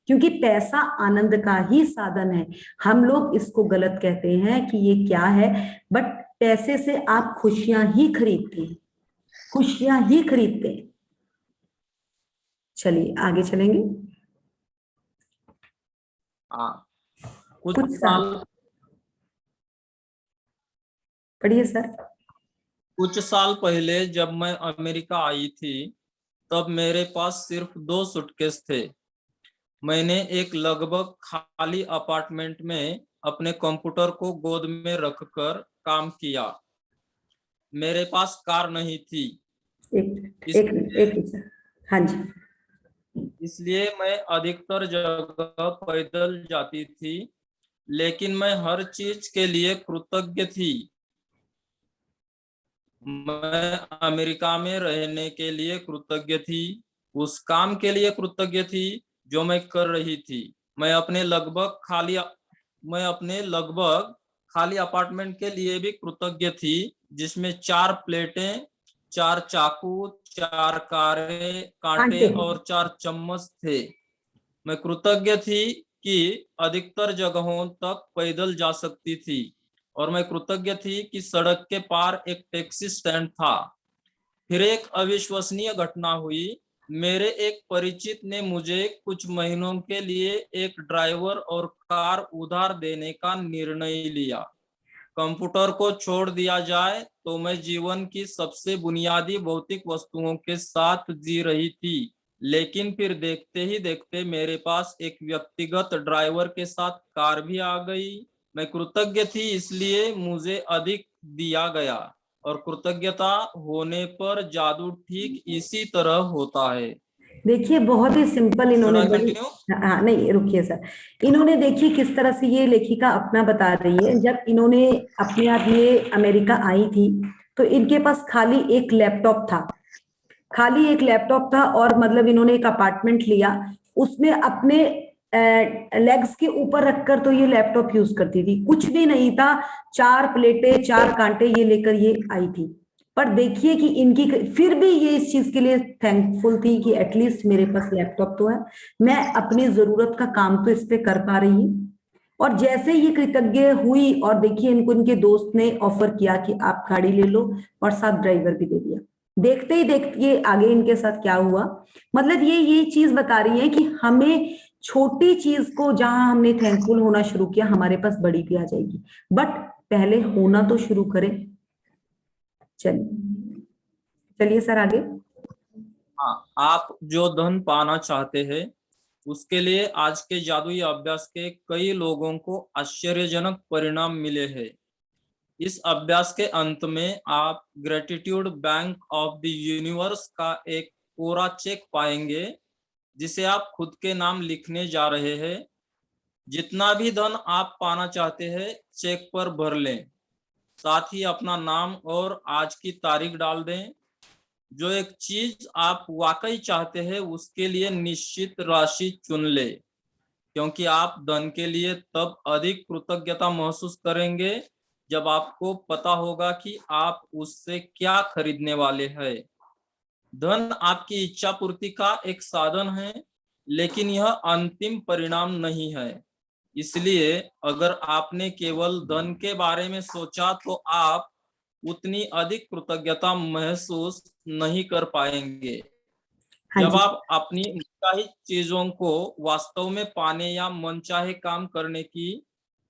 क्योंकि पैसा आनंद का ही साधन है। हम लोग इसको गलत कहते हैं कि ये क्या है, बट पैसे से आप खुशियां ही खरीदते हैं, खुशियां ही खरीदते हैं। चलिए आगे चलेंगे। कुछ साल पढ़िए सर। कुछ साल पहले जब मैं अमेरिका आई थी, तब मेरे पास सिर्फ 2 सूटकेस थे। मैंने एक लगभग खाली अपार्टमेंट में अपने कंप्यूटर को गोद में रखकर काम किया। मेरे पास कार नहीं थी। एक हाँ जी। इसलिए मैं अधिकतर जगह पैदल जाती थी, लेकिन मैं हर चीज के लिए कृतज्ञ थी। मैं अमेरिका में रहने के लिए कृतज्ञ थी, उस काम के लिए कृतज्ञ थी जो मैं कर रही थी। मैं अपने लगभग खाली अपार्टमेंट के लिए भी कृतज्ञ थी, जिसमें 4 प्लेटें, 4 चाकू, 4 कांटे और 4 चम्मच थे। मैं कृतज्ञ थी कि अधिकतर जगहों तक पैदल जा सकती थी, और मैं कृतज्ञ थी कि सड़क के पार एक टैक्सी स्टैंड था। फिर एक अविश्वसनीय घटना हुई। मेरे एक परिचित ने मुझे कुछ महीनों के लिए एक ड्राइवर और कार उधार देने का निर्णय लिया। कंप्यूटर को छोड़ दिया जाए तो मैं जीवन की सबसे बुनियादी भौतिक वस्तुओं के साथ जी रही थी, लेकिन फिर देखते ही देखते मेरे पास एक व्यक्तिगत ड्राइवर के साथ कार भी आ गई। मैं कृतज्ञ थी, इसलिए मुझे अधिक दिया गया, और कृतज्ञता होने पर जादू ठीक इसी तरह होता है। देखिए बहुत ही सिंपल इन्होंने हाँ नहीं रुकिए सर, इन्होंने देखिए किस तरह से ये लेखिका अपना बता रही है। जब इन्होंने अपने आप ये अमेरिका आई थी तो इनके पास खाली एक लैपटॉप था, और मतलब इन्होंने एक अपार्टमेंट लिया, उसमें अपने लेग्स के ऊपर रखकर तो ये लैपटॉप यूज करती थी। कुछ भी नहीं था, 4 प्लेटें 4 कांटे ये लेकर ये आई थी। पर देखिए कि इनकी फिर भी ये इस चीज के लिए थैंकफुल थी कि एटलीस्ट मेरे पास लैपटॉप तो है, मैं अपनी जरूरत का काम तो इस पे कर पा रही हूँ। और जैसे ये कृतज्ञ हुई, और देखिए इनको इनके दोस्त ने ऑफर किया कि आप गाड़ी ले लो, और साथ ड्राइवर भी दे दिया। देखते ही देखते आगे इनके साथ क्या हुआ, मतलब ये चीज बता रही है कि हमें छोटी चीज को जहां हमने थैंकफुल होना शुरू किया, हमारे पास बड़ी भी आ जाएगी। बट पहले होना तो शुरू करें। चलिए सर आगे। हाँ, आप जो धन पाना चाहते हैं उसके लिए आज के जादुई अभ्यास के कई लोगों को आश्चर्यजनक परिणाम मिले हैं। इस अभ्यास के अंत में आप gratitude bank of the universe का एक पूरा चेक पाएंगे जिसे आप खुद के नाम लिखने जा रहे हैं। जितना भी धन आप पाना चाहते हैं चेक पर भर लें, साथ ही अपना नाम और आज की तारीख डाल दें। जो एक चीज आप वाकई चाहते हैं उसके लिए निश्चित राशि चुन ले, क्योंकि आप धन के लिए तब अधिक कृतज्ञता महसूस करेंगे जब आपको पता होगा कि आप उससे क्या खरीदने वाले हैं। धन आपकी इच्छा पूर्ति का एक साधन है, लेकिन यह अंतिम परिणाम नहीं है। इसलिए अगर आपने केवल धन के बारे में सोचा तो आप उतनी अधिक कृतज्ञता महसूस नहीं कर पाएंगे। हाँ जब जी। आप अपनी मनचाही चीजों को वास्तव में पाने या मनचाहे काम करने की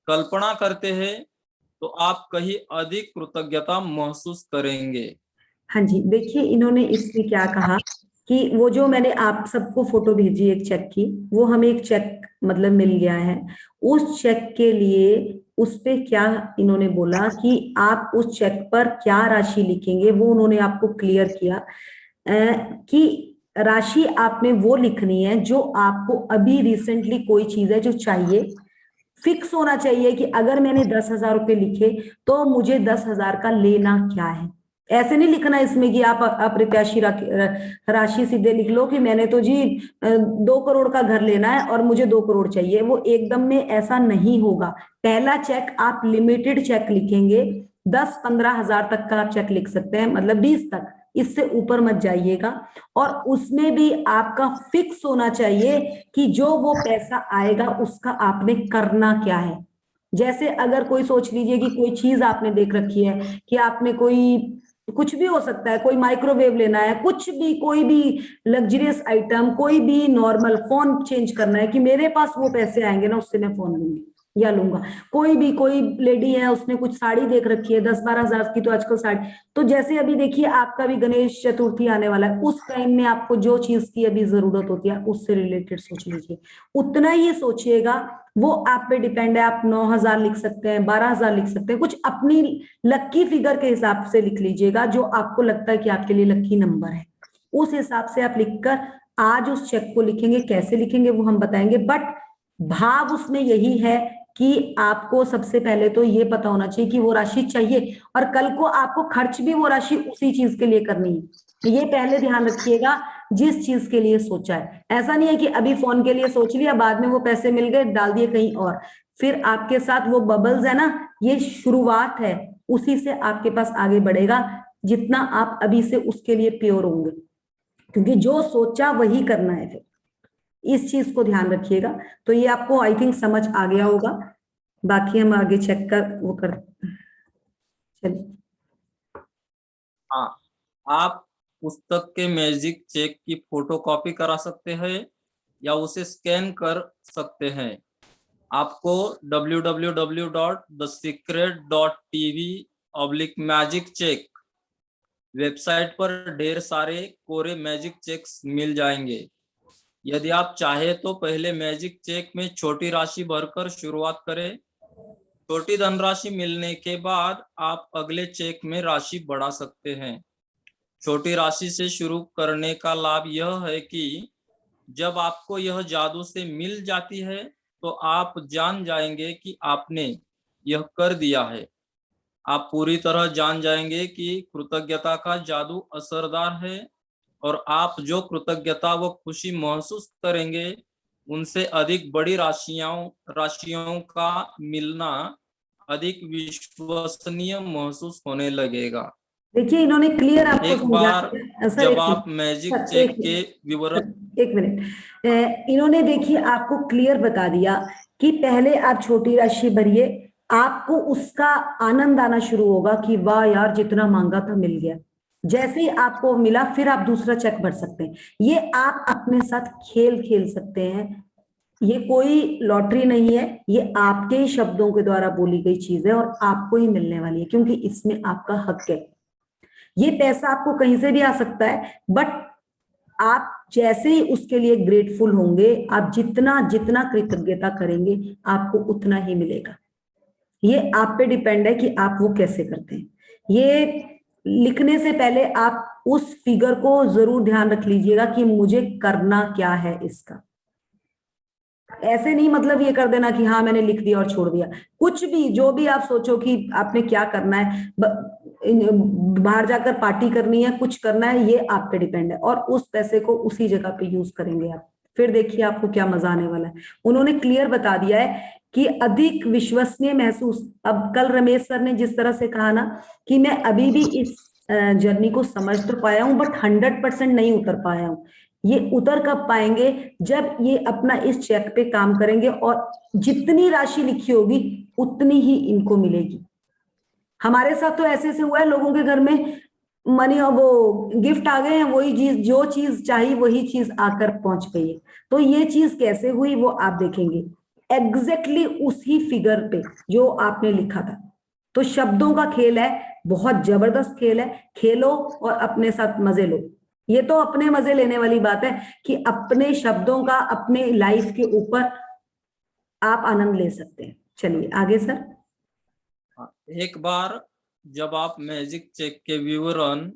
कल्पना करते हैं तो आप कहीं अधिक कृतज्ञता महसूस करेंगे। हाँ जी, देखिए इन्होंने इसमें क्या कहा कि वो जो मैंने आप सबको फोटो भेजी एक चेक की, वो हमें एक चेक मतलब मिल गया है। उस चेक के लिए उस पे क्या इन्होंने बोला कि आप उस चेक पर क्या राशि लिखेंगे, वो उन्होंने आपको क्लियर किया कि राशि आपने वो लिखनी है जो आपको अभी रिसेंटली कोई चीज है जो चाहिए। फिक्स होना चाहिए कि अगर मैंने 10,000 रुपए लिखे तो मुझे 10,000 का लेना क्या है। ऐसे नहीं लिखना इसमें कि आप अप्रत्याशी राशि सीधे लिख लो कि मैंने तो जी 2 करोड़ का घर लेना है और मुझे 2 करोड़ चाहिए। वो एकदम में ऐसा नहीं होगा। पहला चेक आप लिमिटेड चेक लिखेंगे, 10-15 हजार तक का आप चेक लिख सकते हैं, मतलब 20 तक, इससे ऊपर मत जाइएगा। और उसमें भी आपका फिक्स होना चाहिए कि जो वो पैसा आएगा उसका आपने करना क्या है। जैसे अगर कोई सोच लीजिए कि कोई चीज आपने देख रखी है कि आपने कोई, कुछ भी हो सकता है, कोई माइक्रोवेव लेना है, कुछ भी, कोई भी लग्जरियस आइटम, कोई भी नॉर्मल फोन चेंज करना है कि मेरे पास वो पैसे आएंगे ना उससे मैं फोन लूंगी या लूंगा। कोई भी, कोई लेडी है उसने कुछ साड़ी देख रखी है 10-12 हजार की, तो आजकल साड़ी, तो जैसे अभी देखिए आपका भी गणेश चतुर्थी आने वाला है, उस टाइम में आपको जो चीज की अभी जरूरत होती है उससे रिलेटेड सोच लीजिए, उतना ही सोचिएगा। वो आप पे डिपेंड है, आप 9,000 लिख सकते हैं, 12,000 लिख सकते हैं, कुछ अपनी लक्की फिगर के हिसाब से लिख लीजिएगा जो आपको लगता है कि आपके लिए लक्की नंबर है। उस हिसाब से आप लिखकर आज उस चेक को लिखेंगे। कैसे लिखेंगे वो हम बताएंगे, बट भाव उसमें यही है कि आपको सबसे पहले तो ये पता होना चाहिए कि वो राशि चाहिए और कल को आपको खर्च भी वो राशि उसी चीज के लिए करनी है। ये पहले ध्यान रखिएगा जिस चीज के लिए सोचा है। ऐसा नहीं है कि अभी फोन के लिए सोच लिया, बाद में वो पैसे मिल गए डाल दिए कहीं और, फिर आपके साथ वो बबल्स है ना, ये शुरुआत है, उसी से आपके पास आगे बढ़ेगा जितना आप अभी से उसके लिए प्योर होंगे, क्योंकि जो सोचा वही करना है। फिर इस चीज को ध्यान रखिएगा। तो ये आपको आई थिंक समझ आ गया होगा। बाकी हम आगे चेक कर वो कर चलिए। हाँ, आप पुस्तक के मैजिक चेक की फोटोकॉपी करा सकते हैं या उसे स्कैन कर सकते हैं। आपको www.thesecret.tv/magiccheck वेबसाइट पर ढेर सारे कोरे मैजिक चेक्स मिल जाएंगे। यदि आप चाहे तो पहले मैजिक चेक में छोटी राशि भरकर शुरुआत करें। छोटी धनराशि मिलने के बाद आप अगले चेक में राशि बढ़ा सकते हैं। छोटी राशि से शुरू करने का लाभ यह है कि जब आपको यह जादू से मिल जाती है तो आप जान जाएंगे कि आपने यह कर दिया है। आप पूरी तरह जान जाएंगे कि कृतज्ञता का जादू असरदार है और आप जो कृतज्ञता व खुशी महसूस करेंगे उनसे अधिक बड़ी राशियों का मिलना अधिक विश्वसनीय महसूस होने लगेगा। देखिए इन्होंने क्लियर आपको एक बार सर, जब आप मैजिक चेक के विवरण, एक मिनट, इन्होंने देखिए आपको क्लियर बता दिया कि पहले आप छोटी राशि भरिए, आपको उसका आनंद आना शुरू होगा कि वाह यार जितना मांगा था मिल गया। जैसे ही आपको मिला फिर आप दूसरा चेक भर सकते हैं। ये आप अपने साथ खेल खेल सकते हैं। ये कोई लॉटरी नहीं है, ये आपके ही शब्दों के द्वारा बोली गई चीज है और आपको ही मिलने वाली है, क्योंकि इसमें आपका हक है। ये पैसा आपको कहीं से भी आ सकता है, बट आप जैसे ही उसके लिए ग्रेटफुल होंगे, आप जितना जितना कृतज्ञता करेंगे आपको उतना ही मिलेगा। ये आप पे डिपेंड है कि आप वो कैसे करते हैं। ये लिखने से पहले आप उस फिगर को जरूर ध्यान रख लीजिएगा कि मुझे करना क्या है इसका। ऐसे नहीं मतलब ये कर देना कि हाँ मैंने लिख दिया और छोड़ दिया। कुछ भी जो भी आप सोचो कि आपने क्या करना है, बाहर जाकर पार्टी करनी है, कुछ करना है, ये आप पे डिपेंड है, और उस पैसे को उसी जगह पे यूज करेंगे आप। फिर देखिए आपको क्या मजा आने वाला है। उन्होंने क्लियर बता दिया है कि अधिक विश्वसनीय महसूस। अब कल रमेश सर ने जिस तरह से कहा ना कि मैं अभी भी इस जर्नी को समझ तो पाया हूं बट 100% नहीं उतर पाया हूं। ये उतर कब पाएंगे? जब ये अपना इस चेक पे काम करेंगे और जितनी राशि लिखी होगी उतनी ही इनको मिलेगी। हमारे साथ तो ऐसे से हुआ है, लोगों के घर में मनी और वो गिफ्ट आ गए हैं, वही चीज जो चीज चाहिए वही चीज आकर पहुंच गई है। तो ये चीज कैसे हुई वो आप देखेंगे, एग्जैक्टली उसी फिगर पे जो आपने लिखा था। तो शब्दों का खेल है, बहुत जबरदस्त खेल है। खेलो और अपने साथ मजे लो। ये तो अपने मजे लेने वाली बात है कि अपने शब्दों का अपने लाइफ के ऊपर आप आनंद ले सकते हैं। चलिए आगे सर। एक बार जब आप मैजिक चेक के विवरण,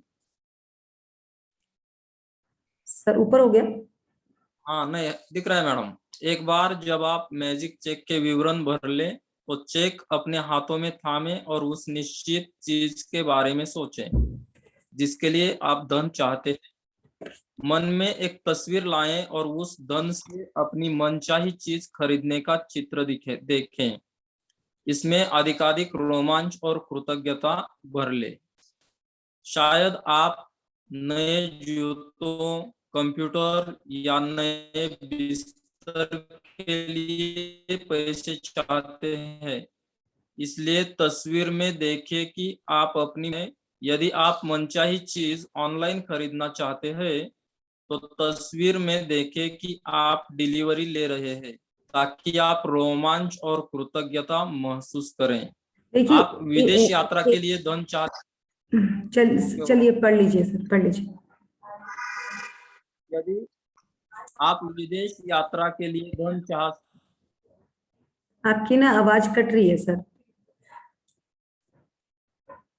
सर ऊपर हो गया। हाँ नहीं दिख रहा है मैडम। एक बार जब आप मैजिक चेक के विवरण भर ले तो चेक अपने हाथों में थामे और उस निश्चित चीज के बारे में सोचें जिसके लिए आप धन चाहते हैं। मन में एक तस्वीर लाएं और उस धन से अपनी मनचाही चीज खरीदने का चित्र देखें। इसमें अधिकाधिक रोमांच और कृतज्ञता भर ले। शायद आप नए जूतों, कंप्यूटर या नए बिस्तर के लिए पैसे चाहते हैं। इसलिए तस्वीर में देखें कि आप अपनी में, यदि आप मनचाही चीज ऑनलाइन खरीदना चाहते हैं तो तस्वीर में देखें कि आप डिलीवरी ले रहे हैं ताकि आप रोमांच और कृतज्ञता महसूस करें। देखिए आप विदेश यात्रा के लिए धन चाहते, चलिए पढ़ लीजिए सर, पढ़ लीजिए। यदि आप विदेश यात्रा के लिए धन चाह, आपकी ना आवाज कट रही है सर।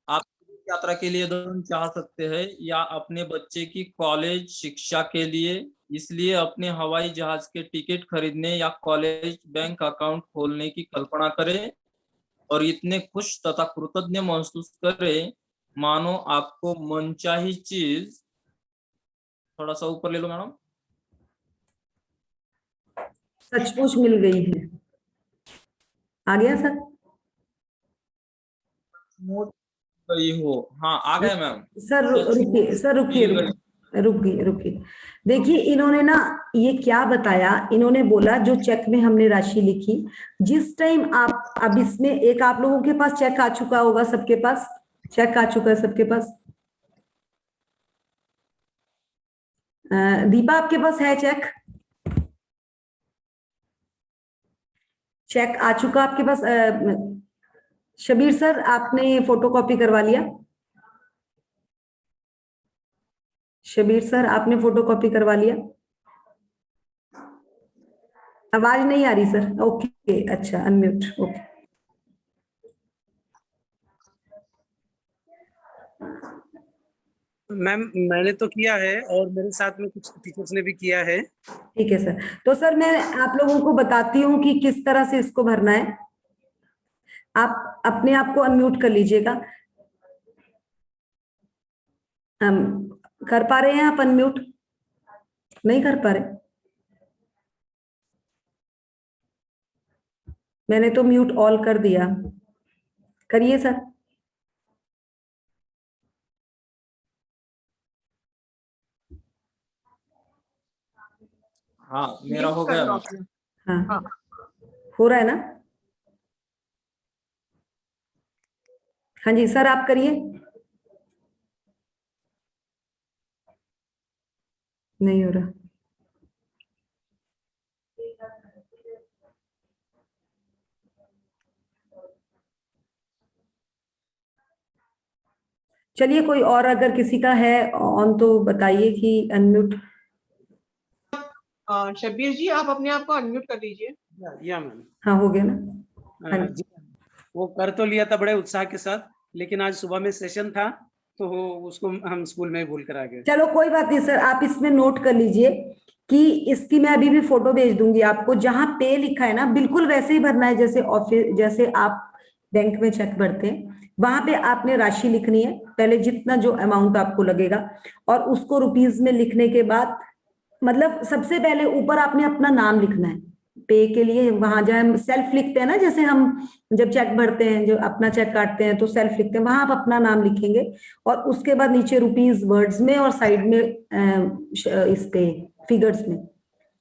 आप यात्रा के लिए धन चाह सकते हैं या अपने बच्चे की कॉलेज शिक्षा के लिए, इसलिए अपने हवाई जहाज के टिकट खरीदने या कॉलेज बैंक अकाउंट खोलने की कल्पना करें और इतने खुश तथा कृतज्ञ महसूस करें मानो आपको मनचाही चीज, थोड़ा सा ऊपर ले लो मैडम, सचमुच मिल गई है। आ गया सर? गई हो। हाँ आ गया मैम। सर रुकिए, सर रुकिए। देखिए इन्होंने ना ये क्या बताया, इन्होंने बोला जो चेक में हमने राशि लिखी, जिस टाइम आप, अब इसमें एक आप लोगों के पास चेक आ चुका होगा, सबके पास चेक आ चुका है सबके पास। दीपा आपके पास है चेक? चेक आ चुका आपके पास? शबीर सर आपने फोटोकॉपी करवा लिया? शबीर सर आपने फोटोकॉपी करवा लिया? आवाज नहीं आ रही सर। ओके अच्छा, अनम्यूट। ओके मैम मैंने तो किया है और मेरे साथ में कुछ टीचर्स ने भी किया है। ठीक है सर। तो सर मैं आप लोगों को बताती हूँ कि किस तरह से इसको भरना है। आप अपने आप को अनम्यूट कर लीजिएगा। हम कर पा रहे हैं आप अनम्यूट? नहीं कर पा रहे? मैंने तो म्यूट ऑल कर दिया, करिए सर। हाँ मेरा हो गया मैम। हाँ हो रहा है ना? हाँ जी सर आप करिए। नहीं हो रहा। चलिए कोई और अगर किसी का है ऑन तो बताइए कि अनम्यूट। शब्बीर जी आप अपने आप को अनम्यूट कर लीजिए। या मैम। हाँ हो गया ना? हाँ जी वो कर तो लिया था बड़े उत्साह के साथ, लेकिन आज सुबह में सेशन था तो उसको हम स्कूल में ही भूल कर आ गए। चलो कोई बात नहीं सर, आप इसमें नोट कर लीजिए कि इसकी मैं अभी भी फोटो भेज दूंगी आपको। जहां पे लिखा है ना, बिल्कुल वैसे ही भरना है जैसे ऑफिस, जैसे आप बैंक में चेक भरते हैं। वहां पे आपने राशि लिखनी है पहले, जितना जो अमाउंट आपको लगेगा, और उसको रुपीज में लिखने के बाद, मतलब सबसे पहले ऊपर आपने अपना नाम लिखना है। पे के लिए वहां जहाँ हम सेल्फ लिखते हैं ना, जैसे हम जब चेक भरते हैं, जो अपना चेक काटते हैं तो सेल्फ लिखते हैं, वहां आप अपना नाम लिखेंगे। और उसके बाद नीचे रुपीज वर्ड्स में, और साइड में इस पे फिगर्स में,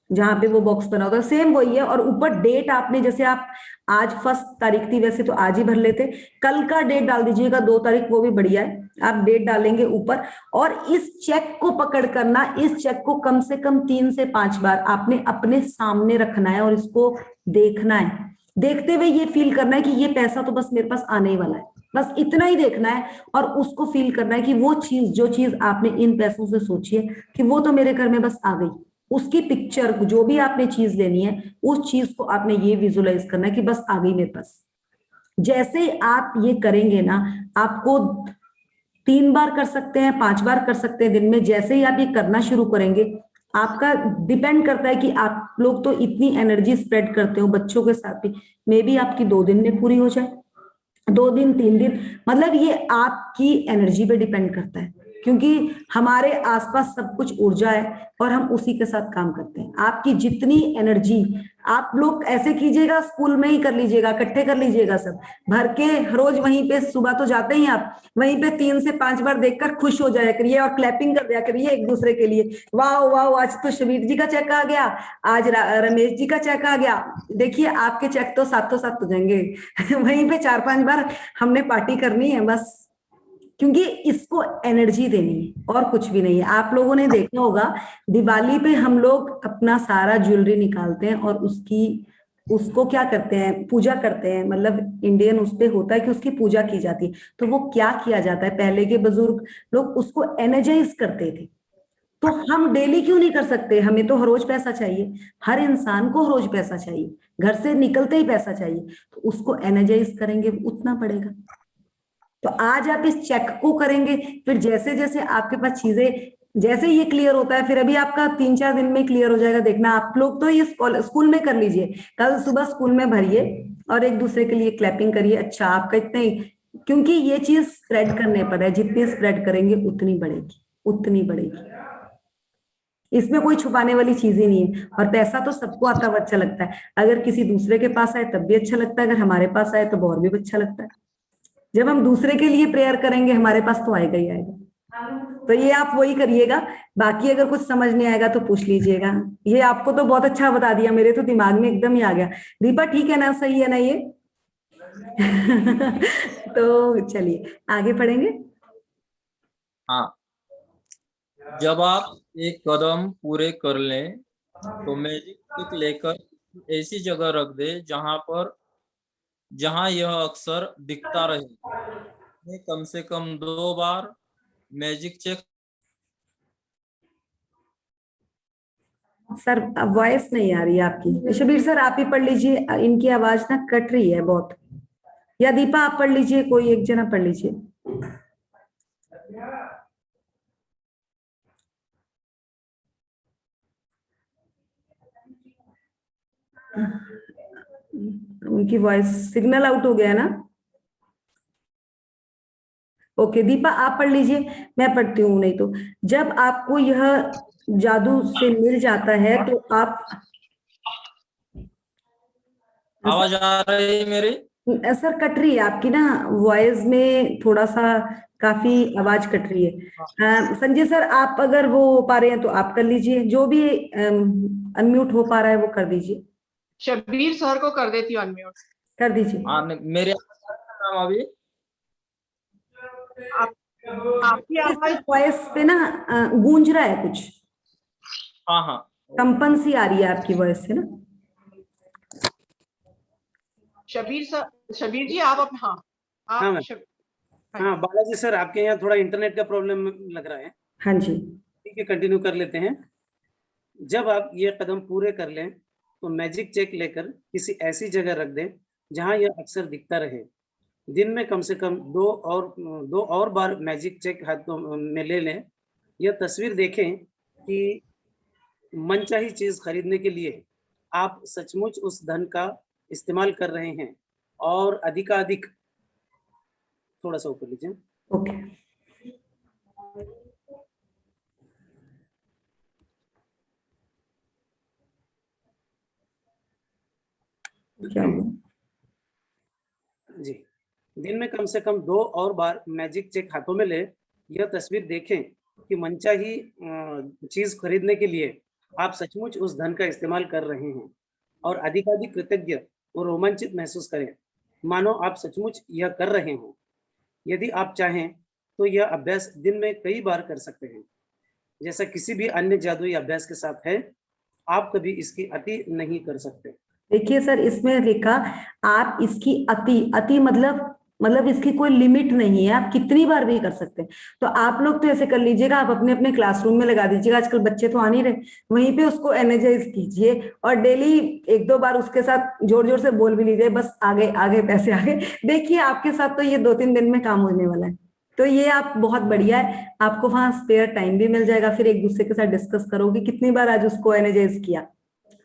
जहां पे वो बॉक्स बना होता है सेम वही है। और ऊपर डेट आपने, जैसे आप आज 1 तारीख थी, वैसे तो आज ही भर लेते, कल का डेट डाल दीजिएगा 2 तारीख, वो भी बढ़िया है। आप डेट डालेंगे ऊपर, और इस चेक को पकड़ करना, इस चेक को कम से कम 3 से 5 बार आपने अपने सामने रखना है और इसको देखना है। देखते हुए ये फील करना है कि ये पैसा तो बस मेरे पास आने ही वाला है, बस इतना ही देखना है। और उसको फील करना है कि वो चीज, जो चीज आपने इन पैसों से सोची है कि वो तो मेरे घर में बस आ गई, उसकी पिक्चर, जो भी आपने चीज लेनी है उस चीज को आपने ये विजुलाइज करना है कि बस आ गई मेरे पास। जैसे ही आप ये करेंगे ना, आपको 3 बार कर सकते हैं, 5 बार कर सकते हैं दिन में। जैसे ही आप ये करना शुरू करेंगे, आपका डिपेंड करता है कि आप लोग तो इतनी एनर्जी स्प्रेड करते हो बच्चों के साथ भी, मे बी आपकी 2 दिन में पूरी हो जाए, 2 दिन 3 दिन, मतलब ये आपकी एनर्जी पे डिपेंड करता है। क्योंकि हमारे आसपास सब कुछ ऊर्जा है और हम उसी के साथ काम करते हैं। आपकी जितनी एनर्जी, आप लोग ऐसे कीजिएगा, स्कूल में ही कर लीजिएगा, इकट्ठे कर लीजिएगा सब भर के, रोज वहीं पे सुबह तो जाते ही आप, वहीं पे 3 से 5 बार देखकर खुश हो जाया करिए और क्लैपिंग कर दिया करिए एक दूसरे के लिए। वाह वाह, आज तो शबीर जी का चेक आ गया, आज रमेश जी का चेक आ गया। देखिए आपके चेक तो साथ हो जाएंगे वहीं पे 4-5 बार हमने पार्टी करनी है बस, क्योंकि इसको एनर्जी देनी है और कुछ भी नहीं है। आप लोगों ने देखा होगा दिवाली पे हम लोग अपना सारा ज्वेलरी निकालते हैं और उसको क्या करते हैं, पूजा करते हैं। मतलब इंडियन उस पे होता है कि उसकी पूजा की जाती है। तो वो क्या किया जाता है, पहले के बुजुर्ग लोग उसको एनर्जाइज करते थे। तो हम डेली क्यों नहीं कर सकते? हमें तो हर रोज पैसा चाहिए, हर इंसान को हर रोज पैसा चाहिए, घर से निकलते ही पैसा चाहिए। तो उसको एनर्जाइज करेंगे, उतना पड़ेगा। तो आज आप इस चेक को करेंगे, फिर जैसे जैसे आपके पास चीजें, जैसे ये क्लियर होता है, फिर अभी आपका 3-4 दिन में क्लियर हो जाएगा। देखना आप लोग तो ये स्कूल में कर लीजिए, कल सुबह स्कूल में भरिए और एक दूसरे के लिए क्लैपिंग करिए। अच्छा, आपका इतना ही, क्योंकि ये चीज स्प्रेड करने पर है, जितनी स्प्रेड करेंगे उतनी बढ़ेगी, उतनी बढ़ेगी। इसमें कोई छुपाने वाली चीज ही नहीं है। और पैसा तो सबको आता हुआ अच्छा लगता है, अगर किसी दूसरे के पास आए तब भी अच्छा लगता है, अगर हमारे पास आए तो और भी अच्छा लगता है। जब हम दूसरे के लिए प्रेयर करेंगे हमारे पास तो आएगा ही आएगा। तो ये आप वही करिएगा। बाकी अगर कुछ समझ नहीं आएगा तो पूछ लीजिएगा। ये आपको तो बहुत अच्छा बता दिया, मेरे तो दिमाग में एकदम ही आ गया। दीपा ठीक है ना, सही है ना ये? तो चलिए आगे पढ़ेंगे। हाँ, जब आप एक कदम पूरे कर लें तो मैजिक स्टिक लेकर ऐसी जगह रख दे जहां यह अक्सर दिखता रहे। कम से कम 2 बार मैजिक चेक। सर वॉइस नहीं आ रही है आपकी। शबीर सर आप ही पढ़ लीजिए, इनकी आवाज ना कट रही है बहुत। या दीपा आप पढ़ लीजिए, कोई एक जना पढ़ लीजिए। उनकी वॉइस, सिग्नल आउट हो गया ना? ओके दीपा आप पढ़ लीजिए, मैं पढ़ती हूँ। नहीं तो जब आपको यह जादू से मिल जाता है तो आप, आवाज आ रही है मेरी? सर कट रही है आपकी ना वॉइस में, थोड़ा सा काफी आवाज कट रही है। संजय सर आप अगर वो हो पा रहे हैं तो आप कर लीजिए, जो भी अनम्यूट हो पा रहा है वो कर दीजिए। शबीर सर को कर देती हूँ अनम्यूट। कर दीजिए। हाँ, मेरे नाम अभी आपकी आवाज वॉइस पे ना गूंज रहा है कुछ, हाँ हाँ कंपन सी आ रही है आपकी वॉइस से ना। शबीर जी आप हाँ हाँ हाँ बालाजी सर, आपके यहाँ थोड़ा इंटरनेट का प्रॉब्लम लग रहा है। हाँ जी ठीक है, कंटिन्यू कर लेते हैं। जब आप ये कदम पूरे कर लें तो मैजिक चेक लेकर किसी ऐसी जगह रख दें जहां यह अक्सर दिखता रहे। दिन में कम से कम दो और बार मैजिक चेक हाथों में ले लें। यह तस्वीर देखें कि मनचाही चीज खरीदने के लिए आप सचमुच उस धन का इस्तेमाल कर रहे हैं और अधिकाधिक, थोड़ा सा ऊपर लीजिए, ओके क्या हुआ? जी, दिन में कम से कम 2 और बार मैजिक चेक हाथों में ले। यह तस्वीर देखें कि मनचाही चीज खरीदने के लिए आप सचमुच उस धन का इस्तेमाल कर रहे हैं और अधिकाधिक कृतज्ञ और रोमांचित महसूस करें, मानो आप सचमुच यह कर रहे हैं। यदि आप चाहें तो यह अभ्यास दिन में कई बार कर सकते हैं। जैसा किसी भी अन्य जादुई अभ्यास के साथ है, आप कभी इसकी अति नहीं कर सकते। देखिए सर, इसमें लिखा आप इसकी अति मतलब इसकी कोई लिमिट नहीं है, आप कितनी बार भी कर सकते हैं। तो आप लोग तो ऐसे कर लीजिएगा, आप अपने अपने क्लासरूम में लगा दीजिएगा, आजकल बच्चे तो आ नहीं रहे, वहीं पे उसको एनर्जाइज कीजिए और डेली 1-2 बार उसके साथ जोर जोर से बोल भी लीजिए, बस आगे आगे पैसे आगे। देखिए आपके साथ तो ये 2-3 दिन में काम होने वाला है। तो ये आप बहुत बढ़िया है, आपको वहां स्पेयर टाइम भी मिल जाएगा, फिर एक दूसरे के साथ डिस्कस करोगे कितनी बार आज उसको एनर्जाइज किया।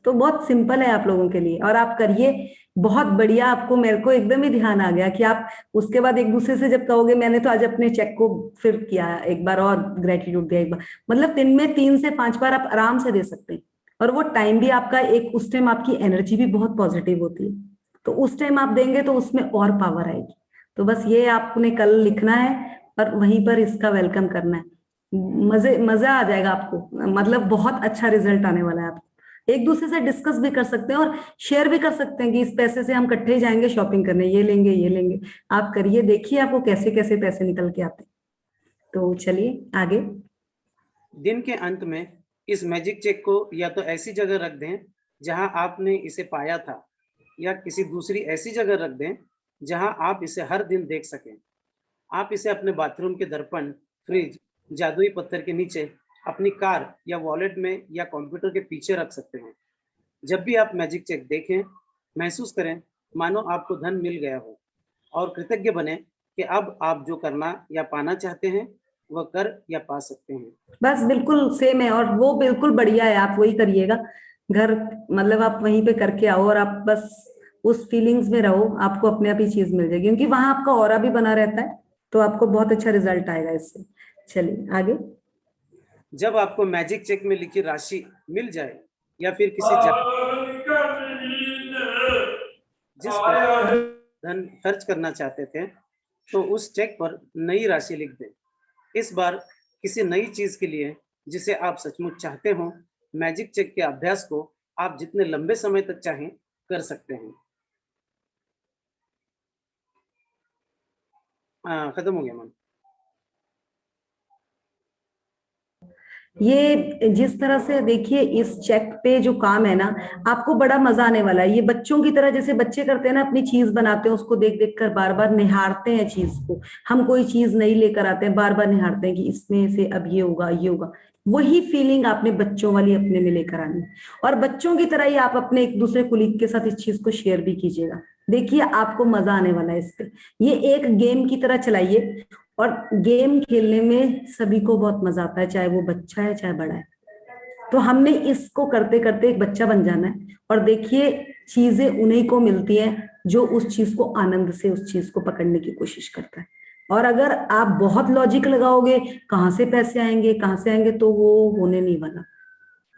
तो बहुत सिंपल है आप लोगों के लिए और आप करिए, बहुत बढ़िया। आपको मेरे को एकदम ही ध्यान आ गया कि आप उसके बाद एक दूसरे से जब कहोगे मैंने तो आज अपने चेक को फिर किया एक बार और ग्रेटिट्यूड दिया एक बार, मतलब दिन में 3 से 5 बार आप आराम से दे सकते हैं। और वो टाइम भी आपका एक, उस टाइम आपकी एनर्जी भी बहुत पॉजिटिव होती है, तो उस टाइम आप देंगे तो उसमें और पावर आएगी। तो बस ये आपने कल लिखना है और वहीं पर इसका वेलकम करना है। मजा आ जाएगा आपको, मतलब बहुत अच्छा रिजल्ट आने वाला है आपको। एक दूसरे से डिस्कस भी कर सकते हैं और शेयर भी कर सकते हैं कि इस पैसे से हम इकट्ठे ही जाएंगे शॉपिंग करने, ये लेंगे ये लेंगे। आप करिए, देखिए आपको कैसे कैसे पैसे निकल के आते हैं। तो चलिए आगे। दिन के अंत में इस मैजिक चेक को या तो ऐसी जगह रख दें जहां आपने इसे पाया था, या किसी दूसरी ऐसी जगह रख दें जहां आप इसे हर दिन देख सकें। आप इसे अपने बाथरूम के दर्पण, फ्रिज, जादुई पत्थर के नीचे, अपनी कार या वॉलेट में या कंप्यूटर के पीछे रख सकते हैं। जब भी आप मैजिक चेक देखें, महसूस करें मानो आपको धन मिल गया हो और कृतज्ञ बने कि अब आप जो करना या पाना चाहते हैं वह कर या पा सकते हैं। बस बिल्कुल सेम है और वो बिल्कुल बढ़िया है, आप वही करिएगा। घर मतलब आप वहीं पे करके आओ और आप बस उस फीलिंग्स में रहो, आपको अपने आप ही चीज मिल जाएगी, क्योंकि वहां आपका ऑरा भी बना रहता है, तो आपको बहुत अच्छा रिजल्ट आएगा इससे। चलिए आगे। जब आपको मैजिक चेक में लिखी राशि मिल जाए या फिर किसी जिस पर धन खर्च करना चाहते थे, तो उस चेक पर नई राशि लिख दें। इस बार किसी नई चीज के लिए जिसे आप सचमुच चाहते हो। मैजिक चेक के अभ्यास को आप जितने लंबे समय तक चाहें कर सकते हैं। खत्म हो गया मैम। ये जिस तरह से देखिए इस चेक पे जो काम है ना, आपको बड़ा मजा आने वाला है। ये बच्चों की तरह, जैसे बच्चे करते हैं ना, अपनी चीज बनाते हैं, उसको देख देख कर बार बार निहारते हैं चीज को। हम कोई चीज नई लेकर आते हैं, बार बार निहारते हैं कि इसमें से अब ये होगा ये होगा। वही फीलिंग आपने बच्चों वाली अपने में लेकर आनी है और बच्चों की तरह ही आप अपने एक दूसरे कुलीग के साथ इस चीज को शेयर भी कीजिएगा। देखिए आपको मजा आने वाला है इस पे। ये एक गेम की तरह चलाइए और गेम खेलने में सभी को बहुत मजा आता है, चाहे वो बच्चा है चाहे बड़ा है। तो हमने इसको करते करते एक बच्चा बन जाना है और देखिए चीजें उन्हीं को मिलती हैं जो उस चीज को आनंद से उस चीज को पकड़ने की कोशिश करता है। और अगर आप बहुत लॉजिक लगाओगे कहाँ से पैसे आएंगे कहाँ से आएंगे, तो वो होने नहीं वाला।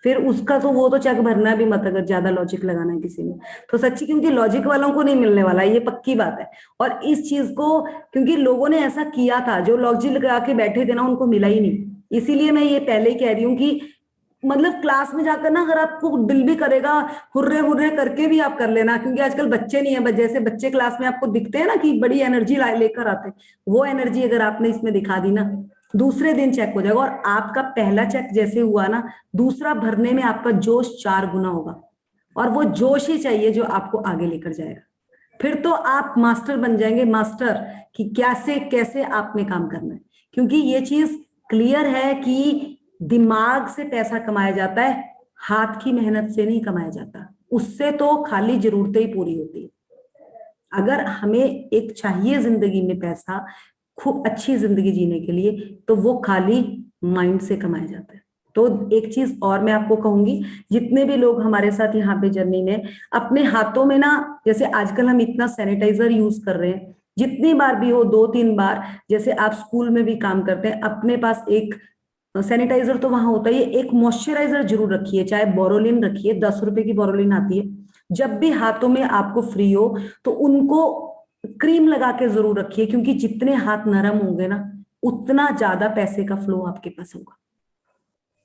फिर उसका तो वो तो चेक भरना भी मत, अगर ज्यादा लॉजिक लगाना है किसी ने तो सच्ची, क्योंकि लॉजिक वालों को नहीं मिलने वाला, ये पक्की बात है। और इस चीज को क्योंकि लोगों ने ऐसा किया था, जो लॉजिक लगा के बैठे थे ना, उनको मिला ही नहीं। इसीलिए मैं ये पहले ही कह रही हूँ कि मतलब क्लास में जाकर ना, अगर आपको दिल भी करेगा हुर्रे हुर्रे करके भी आप कर लेना, क्योंकि आजकल बच्चे नहीं है, जैसे बच्चे क्लास में आपको दिखते हैं ना कि बड़ी एनर्जी लेकर आते, वो एनर्जी अगर आपने इसमें दिखा दी ना, दूसरे दिन चेक हो जाएगा। और आपका पहला चेक जैसे हुआ ना, दूसरा भरने में आपका जोश 4 गुना होगा और वो जोश ही चाहिए जो आपको आगे लेकर जाएगा। फिर तो आप मास्टर बन जाएंगे, मास्टर कि कैसे कैसे आपने काम करना है। क्योंकि ये चीज क्लियर है कि दिमाग से पैसा कमाया जाता है, हाथ की मेहनत से नहीं कमाया जाता। उससे तो खाली जरूरतें ही पूरी होती है। अगर हमें एक चाहिए जिंदगी में पैसा, खूब अच्छी जिंदगी जीने के लिए, तो वो खाली माइंड से कमाया जाता है। तो एक चीज और मैं आपको कहूंगी, जितने भी लोग हमारे साथ यहाँ पे जर्नी में, अपने हाथों में ना, जैसे आजकल हम इतना सैनिटाइजर यूज कर रहे हैं, जितनी बार भी हो 2-3 बार, जैसे आप स्कूल में भी काम करते हैं, अपने पास एक सैनिटाइजर तो वहां होता ही है, एक मॉइस्चराइजर जरूर रखिए, चाहे बोरोलिन रखिए, 10 रुपए की बोरोलिन आती है। जब भी हाथों में आपको फ्री हो तो उनको क्रीम लगा के जरूर रखिए, क्योंकि जितने हाथ नरम होंगे ना, उतना ज्यादा पैसे का फ्लो आपके पास होगा।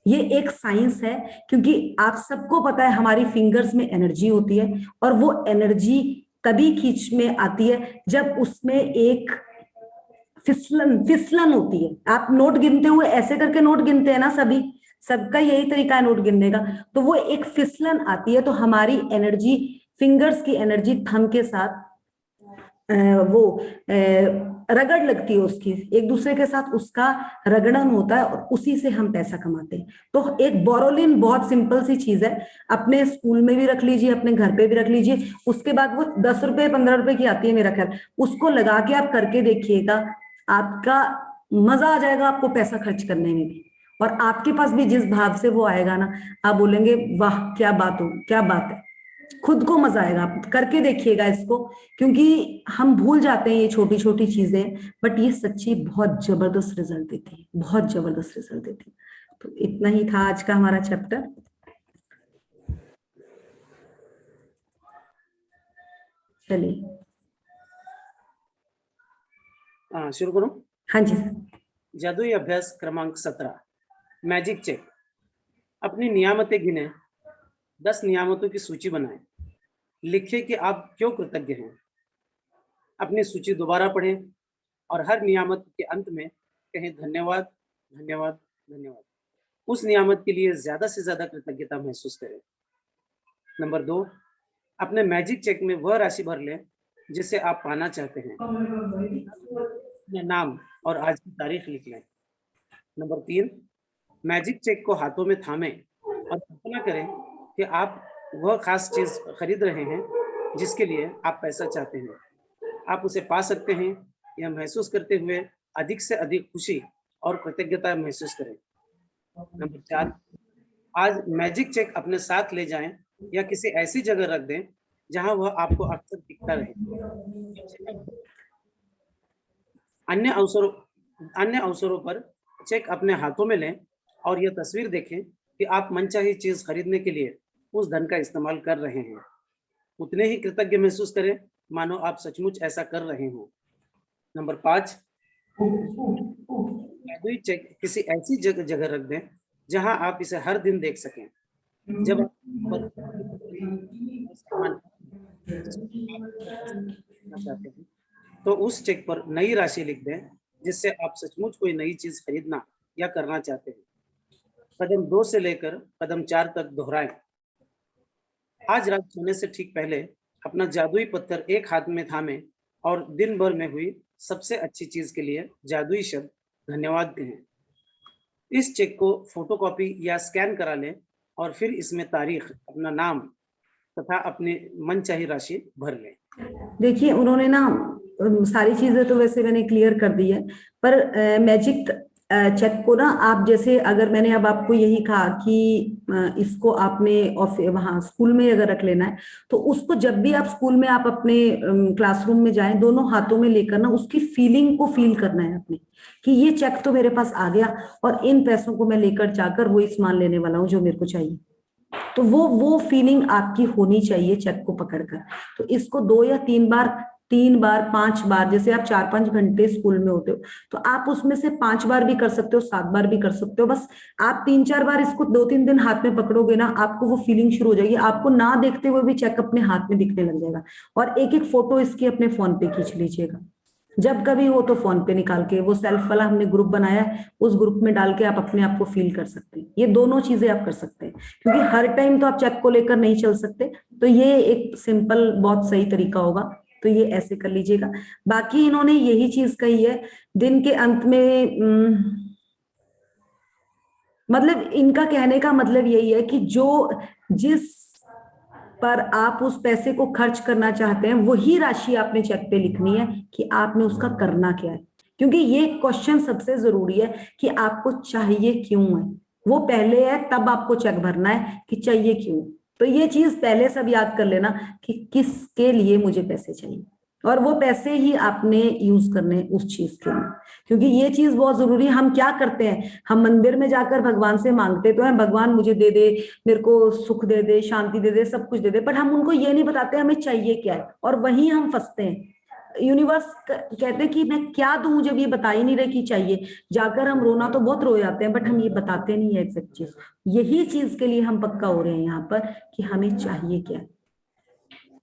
ये एक साइंस है, क्योंकि आप सबको पता है हमारी फिंगर्स में एनर्जी होती है, और वो एनर्जी तभी खींच में आती है जब उसमें एक फिसलन होती है। आप नोट गिनते हुए ऐसे करके नोट गिनते हैं ना, सबका यही तरीका है नोट गिनने का, तो वो एक फिसलन आती है, तो हमारी एनर्जी, फिंगर्स की एनर्जी थंब के साथ वो रगड़ लगती है, उसकी एक दूसरे के साथ उसका रगड़न होता है, और उसी से हम पैसा कमाते हैं। तो एक बोरोलिन बहुत सिंपल सी चीज है, अपने स्कूल में भी रख लीजिए, अपने घर पे भी रख लीजिए। उसके बाद वो 10 रुपए 15 रुपए की आती है मेरा ख्याल, उसको लगा के आप करके देखिएगा, आपका मजा आ जाएगा आपको पैसा खर्च करने में भी, और आपके पास भी जिस भाव से वो आएगा ना, आप बोलेंगे वाह क्या बात है, खुद को मजा आएगा। आप करके देखिएगा इसको, क्योंकि हम भूल जाते हैं ये छोटी छोटी चीजें, बट ये सच्ची बहुत जबरदस्त रिजल्ट देती है, बहुत जबरदस्त रिजल्ट देती है। तो इतना ही था आज का हमारा चैप्टर। चलिए शुरू करूं? हाँ जी सर। जादुई अभ्यास क्रमांक 17, मैजिक चेक। अपनी नियामतें गिने, 10 नियामतों की सूची बनाएं, लिखें कि आप क्यों कृतज्ञ हैं। अपनी सूची दोबारा पढ़ें और हर नियामत के अंत में कहें धन्यवाद धन्यवाद धन्यवाद। उस नियामत के लिए ज्यादा से ज्यादा कृतज्ञता महसूस करें। नंबर 2, अपने मैजिक चेक में वह राशि भर लें जिसे आप पाना चाहते हैं। अपने नाम और आज की तारीख लिख लें। नंबर 3, मैजिक चेक को हाथों में थामें और कल्पना करें कि आप वह खास चीज खरीद रहे हैं जिसके लिए आप पैसा चाहते हैं। आप उसे पा सकते हैं। यह महसूस करते हुए अधिक से अधिक खुशी और कृतज्ञता महसूस करें। नंबर 4, आज मैजिक चेक अपने साथ ले जाएं या किसी ऐसी जगह रख दें जहां वह आपको अक्सर दिखता रहे। अन्य अवसरों पर चेक अपने हाथों में लें और यह तस्वीर देखें कि आप मनचाही चीज खरीदने के लिए उस धन का इस्तेमाल कर रहे हैं। उतने ही कृतज्ञ महसूस करें मानो आप सचमुच ऐसा कर रहे हो। नंबर 5, जादुई चेक किसी ऐसी जगह रख दें जहां आप इसे हर दिन देख सकें। जब आप चाहते हैं तो उस चेक पर नई राशि लिख दें जिससे आप सचमुच कोई नई चीज खरीदना या करना चाहते हैं। कदम 2 से लेकर कदम 4 तक दोहराएं। आज रात सोने से ठीक पहले अपना जादुई पत्थर एक हाथ में थामें और दिन भर में हुई सबसे अच्छी चीज के लिए जादुई शब्द धन्यवाद कहें। इस चेक को फोटोकॉपी या स्कैन करा लें और फिर इसमें तारीख, अपना नाम तथा अपनी मनचाही राशि भर लें। देखिए उन्होंने ना सारी चीजें तो वैसे मैंने क्लियर कर दी है, पर मैजिक चेक को ना आप जैसे, अगर मैंने अब आपको यही कहा कि इसको आपने वहाँ स्कूल में अगर रख लेना है, तो उसको जब भी आप स्कूल में आप अपने क्लासरूम में जाएं, दोनों हाथों में लेकर ना उसकी फीलिंग को फील करना है अपने, कि ये चेक तो मेरे पास आ गया और इन पैसों को मैं लेकर जाकर वही सामान लेने वाला हूँ जो मेरे को चाहिए। तो वो फीलिंग आपकी होनी चाहिए चेक को पकड़कर। तो इसको 2 या 3 बार, 3 बार, 5 बार, जैसे आप 4-5 घंटे स्कूल में होते हो तो आप उसमें से 5 बार भी कर सकते हो, 7 बार भी कर सकते हो। बस आप 3-4 बार इसको 2-3 दिन हाथ में पकड़ोगे ना, आपको वो फीलिंग शुरू हो जाएगी, आपको ना देखते हुए भी चेक अपने हाथ में दिखने लग जाएगा। और एक एक फोटो इसकी अपने फोन पे खींच लीजिएगा, जब कभी हो तो फोन पे निकाल के, वो सेल्फ वाला हमने ग्रुप बनाया है उस ग्रुप में डाल के आप अपने आप को फील कर सकते हैं। ये दोनों चीजें आप कर सकते हैं, क्योंकि हर टाइम तो आप चेक को लेकर नहीं चल सकते। तो ये एक सिंपल बहुत सही तरीका होगा, तो ये ऐसे कर लीजिएगा। बाकी इन्होंने यही चीज कही है दिन के अंत में, मतलब इनका कहने का मतलब यही है कि जो जिस पर आप उस पैसे को खर्च करना चाहते हैं, वही राशि आपने चेक पे लिखनी है कि आपने उसका करना क्या है। क्योंकि ये क्वेश्चन सबसे जरूरी है कि आपको चाहिए क्यों है, वो पहले है, तब आपको चेक भरना है कि चाहिए क्यों। तो ये चीज पहले सब याद कर लेना कि किसके लिए मुझे पैसे चाहिए, और वो पैसे ही आपने यूज करने उस चीज के लिए। क्योंकि ये चीज बहुत जरूरी है। हम क्या करते हैं, हम मंदिर में जाकर भगवान से मांगते तो हैं, भगवान मुझे दे दे, मेरे को सुख दे दे, शांति दे दे, सब कुछ दे दे, बट हम उनको ये नहीं बताते हमें चाहिए क्या है, और वहीं हम फंसते हैं। यूनिवर्स कहते हैं कि मैं क्या दूं जब ये बता ही नहीं रहे कि चाहिए। जाकर हम रोना तो बहुत रो जाते हैं, बट हम ये बताते नहीं है एग्जैक्ट चीज। यही चीज के लिए हम पक्का हो रहे हैं यहाँ पर कि हमें चाहिए क्या है।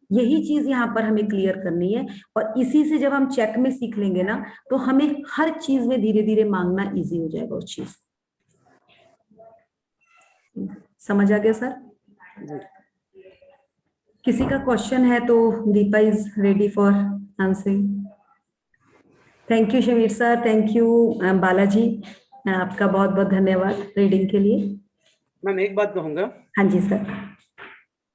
यही चीज यहाँ पर हमें क्लियर करनी है, और इसी से जब हम चेक में सीख लेंगे ना, तो हमें हर चीज में धीरे धीरे मांगना इजी हो जाएगा उस चीज। समझ आ गया सर? किसी का क्वेश्चन है तो Deepa is ready for answering. Thank you Shamir sir, thank you Balaji, आपका बहुत बहुत धन्यवाद रीडिंग के लिए। मैम एक बात कहूंगा, हाँ जी सर।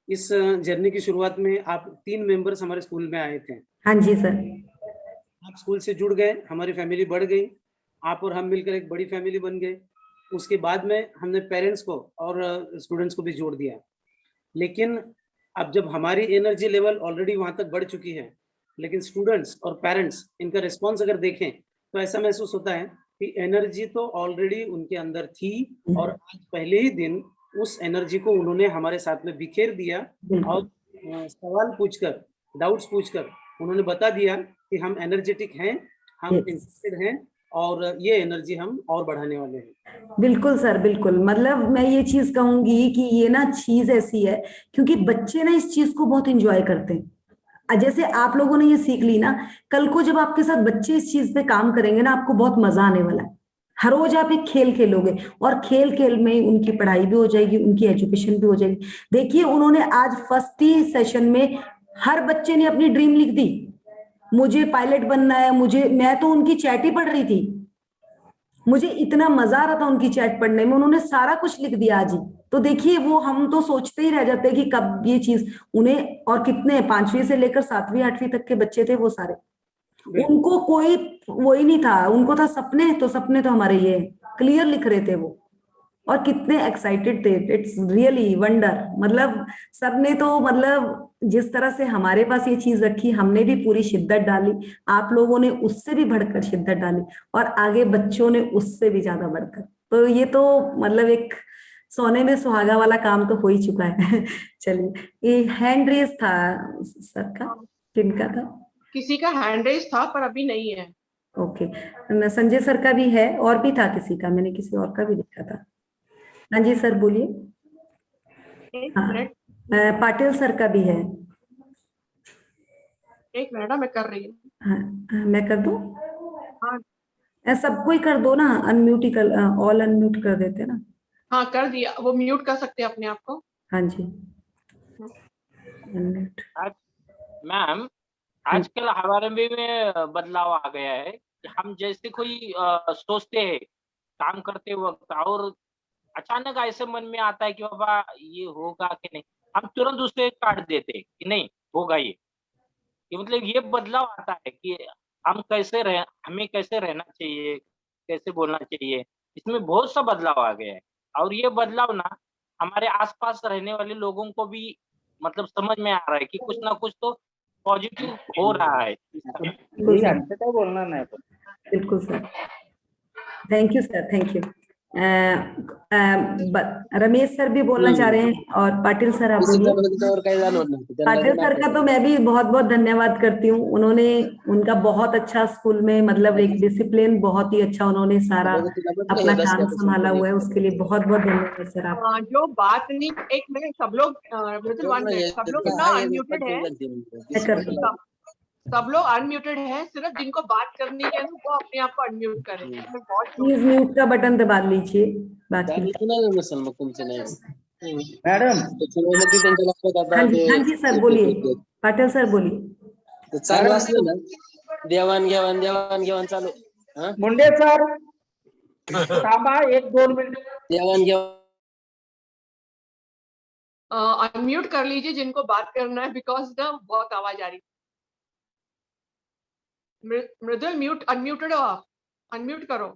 इस जर्नी की शुरुआत में आप 3 मेंबर्स हमारे स्कूल में आए थे। हाँ जी सर। आप स्कूल से जुड़ गए, हमारी फैमिली बढ़ गई, आप और हम मिलकर एक बड़ी फैमिली बन गए। उसके बाद में हमने पेरेंट्स को और स्टूडेंट्स को भी जोड़ दिया। लेकिन अब जब हमारी एनर्जी लेवल ऑलरेडी वहां तक बढ़ चुकी है, लेकिन स्टूडेंट्स और पेरेंट्स इनका रिस्पॉन्स अगर देखें तो ऐसा महसूस होता है कि एनर्जी तो ऑलरेडी उनके अंदर थी, और आज पहले ही दिन उस एनर्जी को उन्होंने हमारे साथ में बिखेर दिया, और सवाल पूछकर, डाउट्स पूछकर उन्होंने बता दिया कि हम एनर्जेटिक हैं, हम इंटरेस्टेड हैं, और ये एनर्जी हम और बढ़ाने वाले हैं। बिल्कुल सर, बिल्कुल। मतलब मैं ये चीज कहूंगी कि ये ना चीज ऐसी है, क्योंकि बच्चे ना इस चीज को बहुत इंजॉय करते हैं। जैसे आप लोगों ने ये सीख ली ना, कल को जब आपके साथ बच्चे इस चीज पे काम करेंगे ना, आपको बहुत मजा आने वाला है। हर रोज आप एक खेल खेलोगे, और खेल खेल में उनकी पढ़ाई भी हो जाएगी, उनकी एजुकेशन भी हो जाएगी। देखिए उन्होंने आज फर्स्ट ही सेशन में हर बच्चे ने अपनी ड्रीम लिख दी, मुझे पायलट बनना है, मैं तो उनकी चैट ही पढ़ रही थी, मुझे इतना मजा आ रहा था उनकी चैट पढ़ने में, उन्होंने सारा कुछ लिख दिया आज ही। तो देखिए वो, हम तो सोचते ही रह जाते हैं कि कब ये चीज उन्हें, और कितने 5वीं से लेकर 7वीं 8वीं तक के बच्चे थे वो सारे, उनको कोई वो ही नहीं था, उनको था सपने, तो सपने तो हमारे ये क्लियर लिख रहे थे वो, और कितने एक्साइटेड थे। It's really wonder. मतलब सर ने तो, मतलब जिस तरह से हमारे पास ये चीज रखी, हमने भी पूरी शिद्दत डाली, आप लोगों ने उससे भी बढ़कर शिद्दत डाली, और आगे बच्चों ने उससे भी ज्यादा बढ़कर। तो ये तो मतलब एक सोने में सुहागा वाला काम तो हो ही चुका है। चलिए, ये हैंड रेस था सर का, किनका था? किसी का हैंड रेस था पर अभी नहीं है। ओके, संजय सर का भी है, और भी था किसी का, मैंने किसी और का भी देखा था। हाँ जी सर बोलिए। एक हाँ, मिनट, पाटिल सर का भी है। एक मिनट, मैं कर रही हूँ। हाँ, मैं कर दूं? हाँ सबको ही कर दो ना, अनम्यूट ही कर, ऑल अनम्यूट कर देते ना। हाँ कर दिया, वो म्यूट कर सकते हैं अपने आप को। हाँ जी, अनम्यूट। मैम आजकल हमारे में बदलाव आ गया है कि हम जैसे कोई सोचते हैं काम करते वक्त, और अचानक ऐसे मन में आता है कि बाबा ये होगा कि नहीं, हम तुरंत उसे काट देते हैं कि नहीं होगा ये मतलब ये बदलाव आता है कि हम हमें कैसे रहना चाहिए, कैसे बोलना चाहिए, इसमें बहुत सा बदलाव आ गया है। और ये बदलाव ना हमारे आसपास रहने वाले लोगों को भी मतलब समझ में आ रहा है कि कुछ ना कुछ तो पॉजिटिव हो रहा है। बोलना नहीं, बिल्कुल sir. Thank you sir, thank you. Ramesh sir भी बोलना चाह रहे हैं, और पाटिल सर आप बोलिए। पाटिल सर का तो मैं भी बहुत बहुत धन्यवाद करती हूँ, उनका बहुत अच्छा स्कूल में, मतलब एक डिसिप्लिन बहुत ही अच्छा, उन्होंने सारा अपना काम संभाला हुआ है, उसके लिए बहुत बहुत धन्यवाद सर आप। जो बात नहीं, एक मिनट, सब लोग सब लोग ना अनम्यूटेड है, सब लोग अनम्यूटेड है, सिर्फ जिनको बात करनी है ना वो अपने आप को अनम्यूट करें। प्लीज म्यूट का बटन दबा लीजिए। बाकी मॅडम हाँ जी सर बोलिए, पाटिल सर बोलिए। चालू असलं ना देवाण चालू, मुंडे सर थांबा 1-2 मिनिट, देवाण अनम्यूट कर लीजिए जिनको बात करना है, बिकॉज ना बहुत आवाज आ रही। मृदुल म्यूट, अनम्यूटेड हो आप, अनम्यूट करो।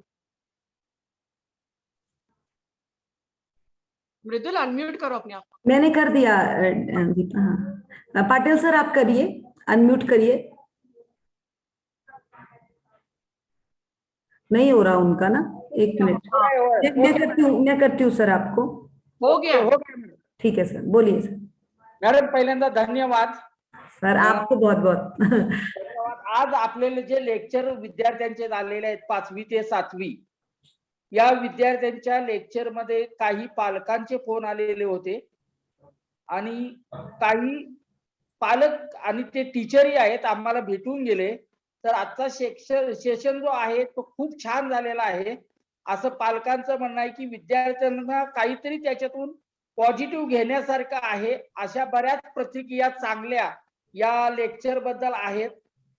मृदुल अनम्यूट करो अपने आप। मैंने कर दिया दीपा। हाँ, पाटिल सर आप करिए, अनम्यूट करिए। नहीं हो रहा उनका ना, एक मिनट, मैं करती हूँ सर आपको। हो गया। ठीक है सर, बोलिए सर। मॅडम पहिल्यांदा धन्यवाद सर आपको बहुत बहुत धन्यवाद। आज आपल्याला जे लेक्चर विद्यार्थ्यांचे झालेले आहेत 5वी ते 7वी, या विद्यार्थ्यांच्या लेक्चर मध्ये काही पालकांचे फोन आलेले होते आणि काही पालक आणि ते टीचरही आहेत, आम्हाला भेटून गेले। तर आजचा सेशन जो आहे तो खूप छान झालेला आहे, असं पालकांचं म्हणणं आहे की विद्यार्थ्यांना काहीतरी त्याच्यातून पॉझिटिव्ह घेण्यासारखं आहे। अशा बऱ्याच प्रतिक्रिया चांगल्या या लेक्चर बद्दल आहेत।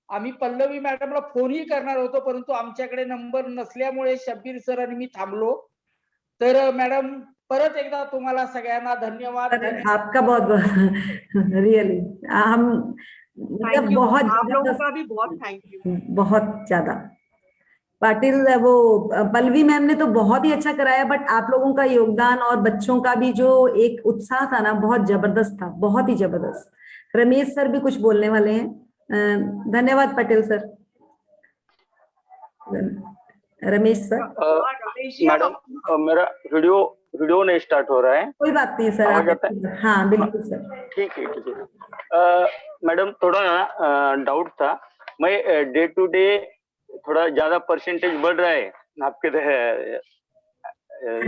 आम्ही पल्लवी मॅडमला फोनही करणार होतो, परंतु आमच्याकडे नंबर नसल्यामुळे शब्बीर सर आणि मी थांबलो। तर मॅडम परत एकदा तुम्हाला सगळ्यांना धन्यवाद। आपका बहुत बहुत रियली हम मतलब बहुत आप लोगों का भी बहुत थैंक यू, बहुत ज्यादा। पाटिल वो पल्लवी मैम ने तो बहुत ही अच्छा कराया, बट आप लोगों का योगदान और बच्चों का भी जो एक उत्साह था ना, बहुत जबरदस्त था, बहुत ही जबरदस्त। रमेश सर भी कुछ बोलने वाले हैं। धन्यवाद Patel sir. Ramesh sir. Madam मेरा वीडियो नहीं स्टार्ट हो रहा है। कोई बात नहीं सर, आवाज आता है? हाँ बिल्कुल सर। ठीक है। मैडम थोड़ा डाउट था, मैं डे टू डे थोड़ा ज्यादा परसेंटेज बढ़ रहा है आपके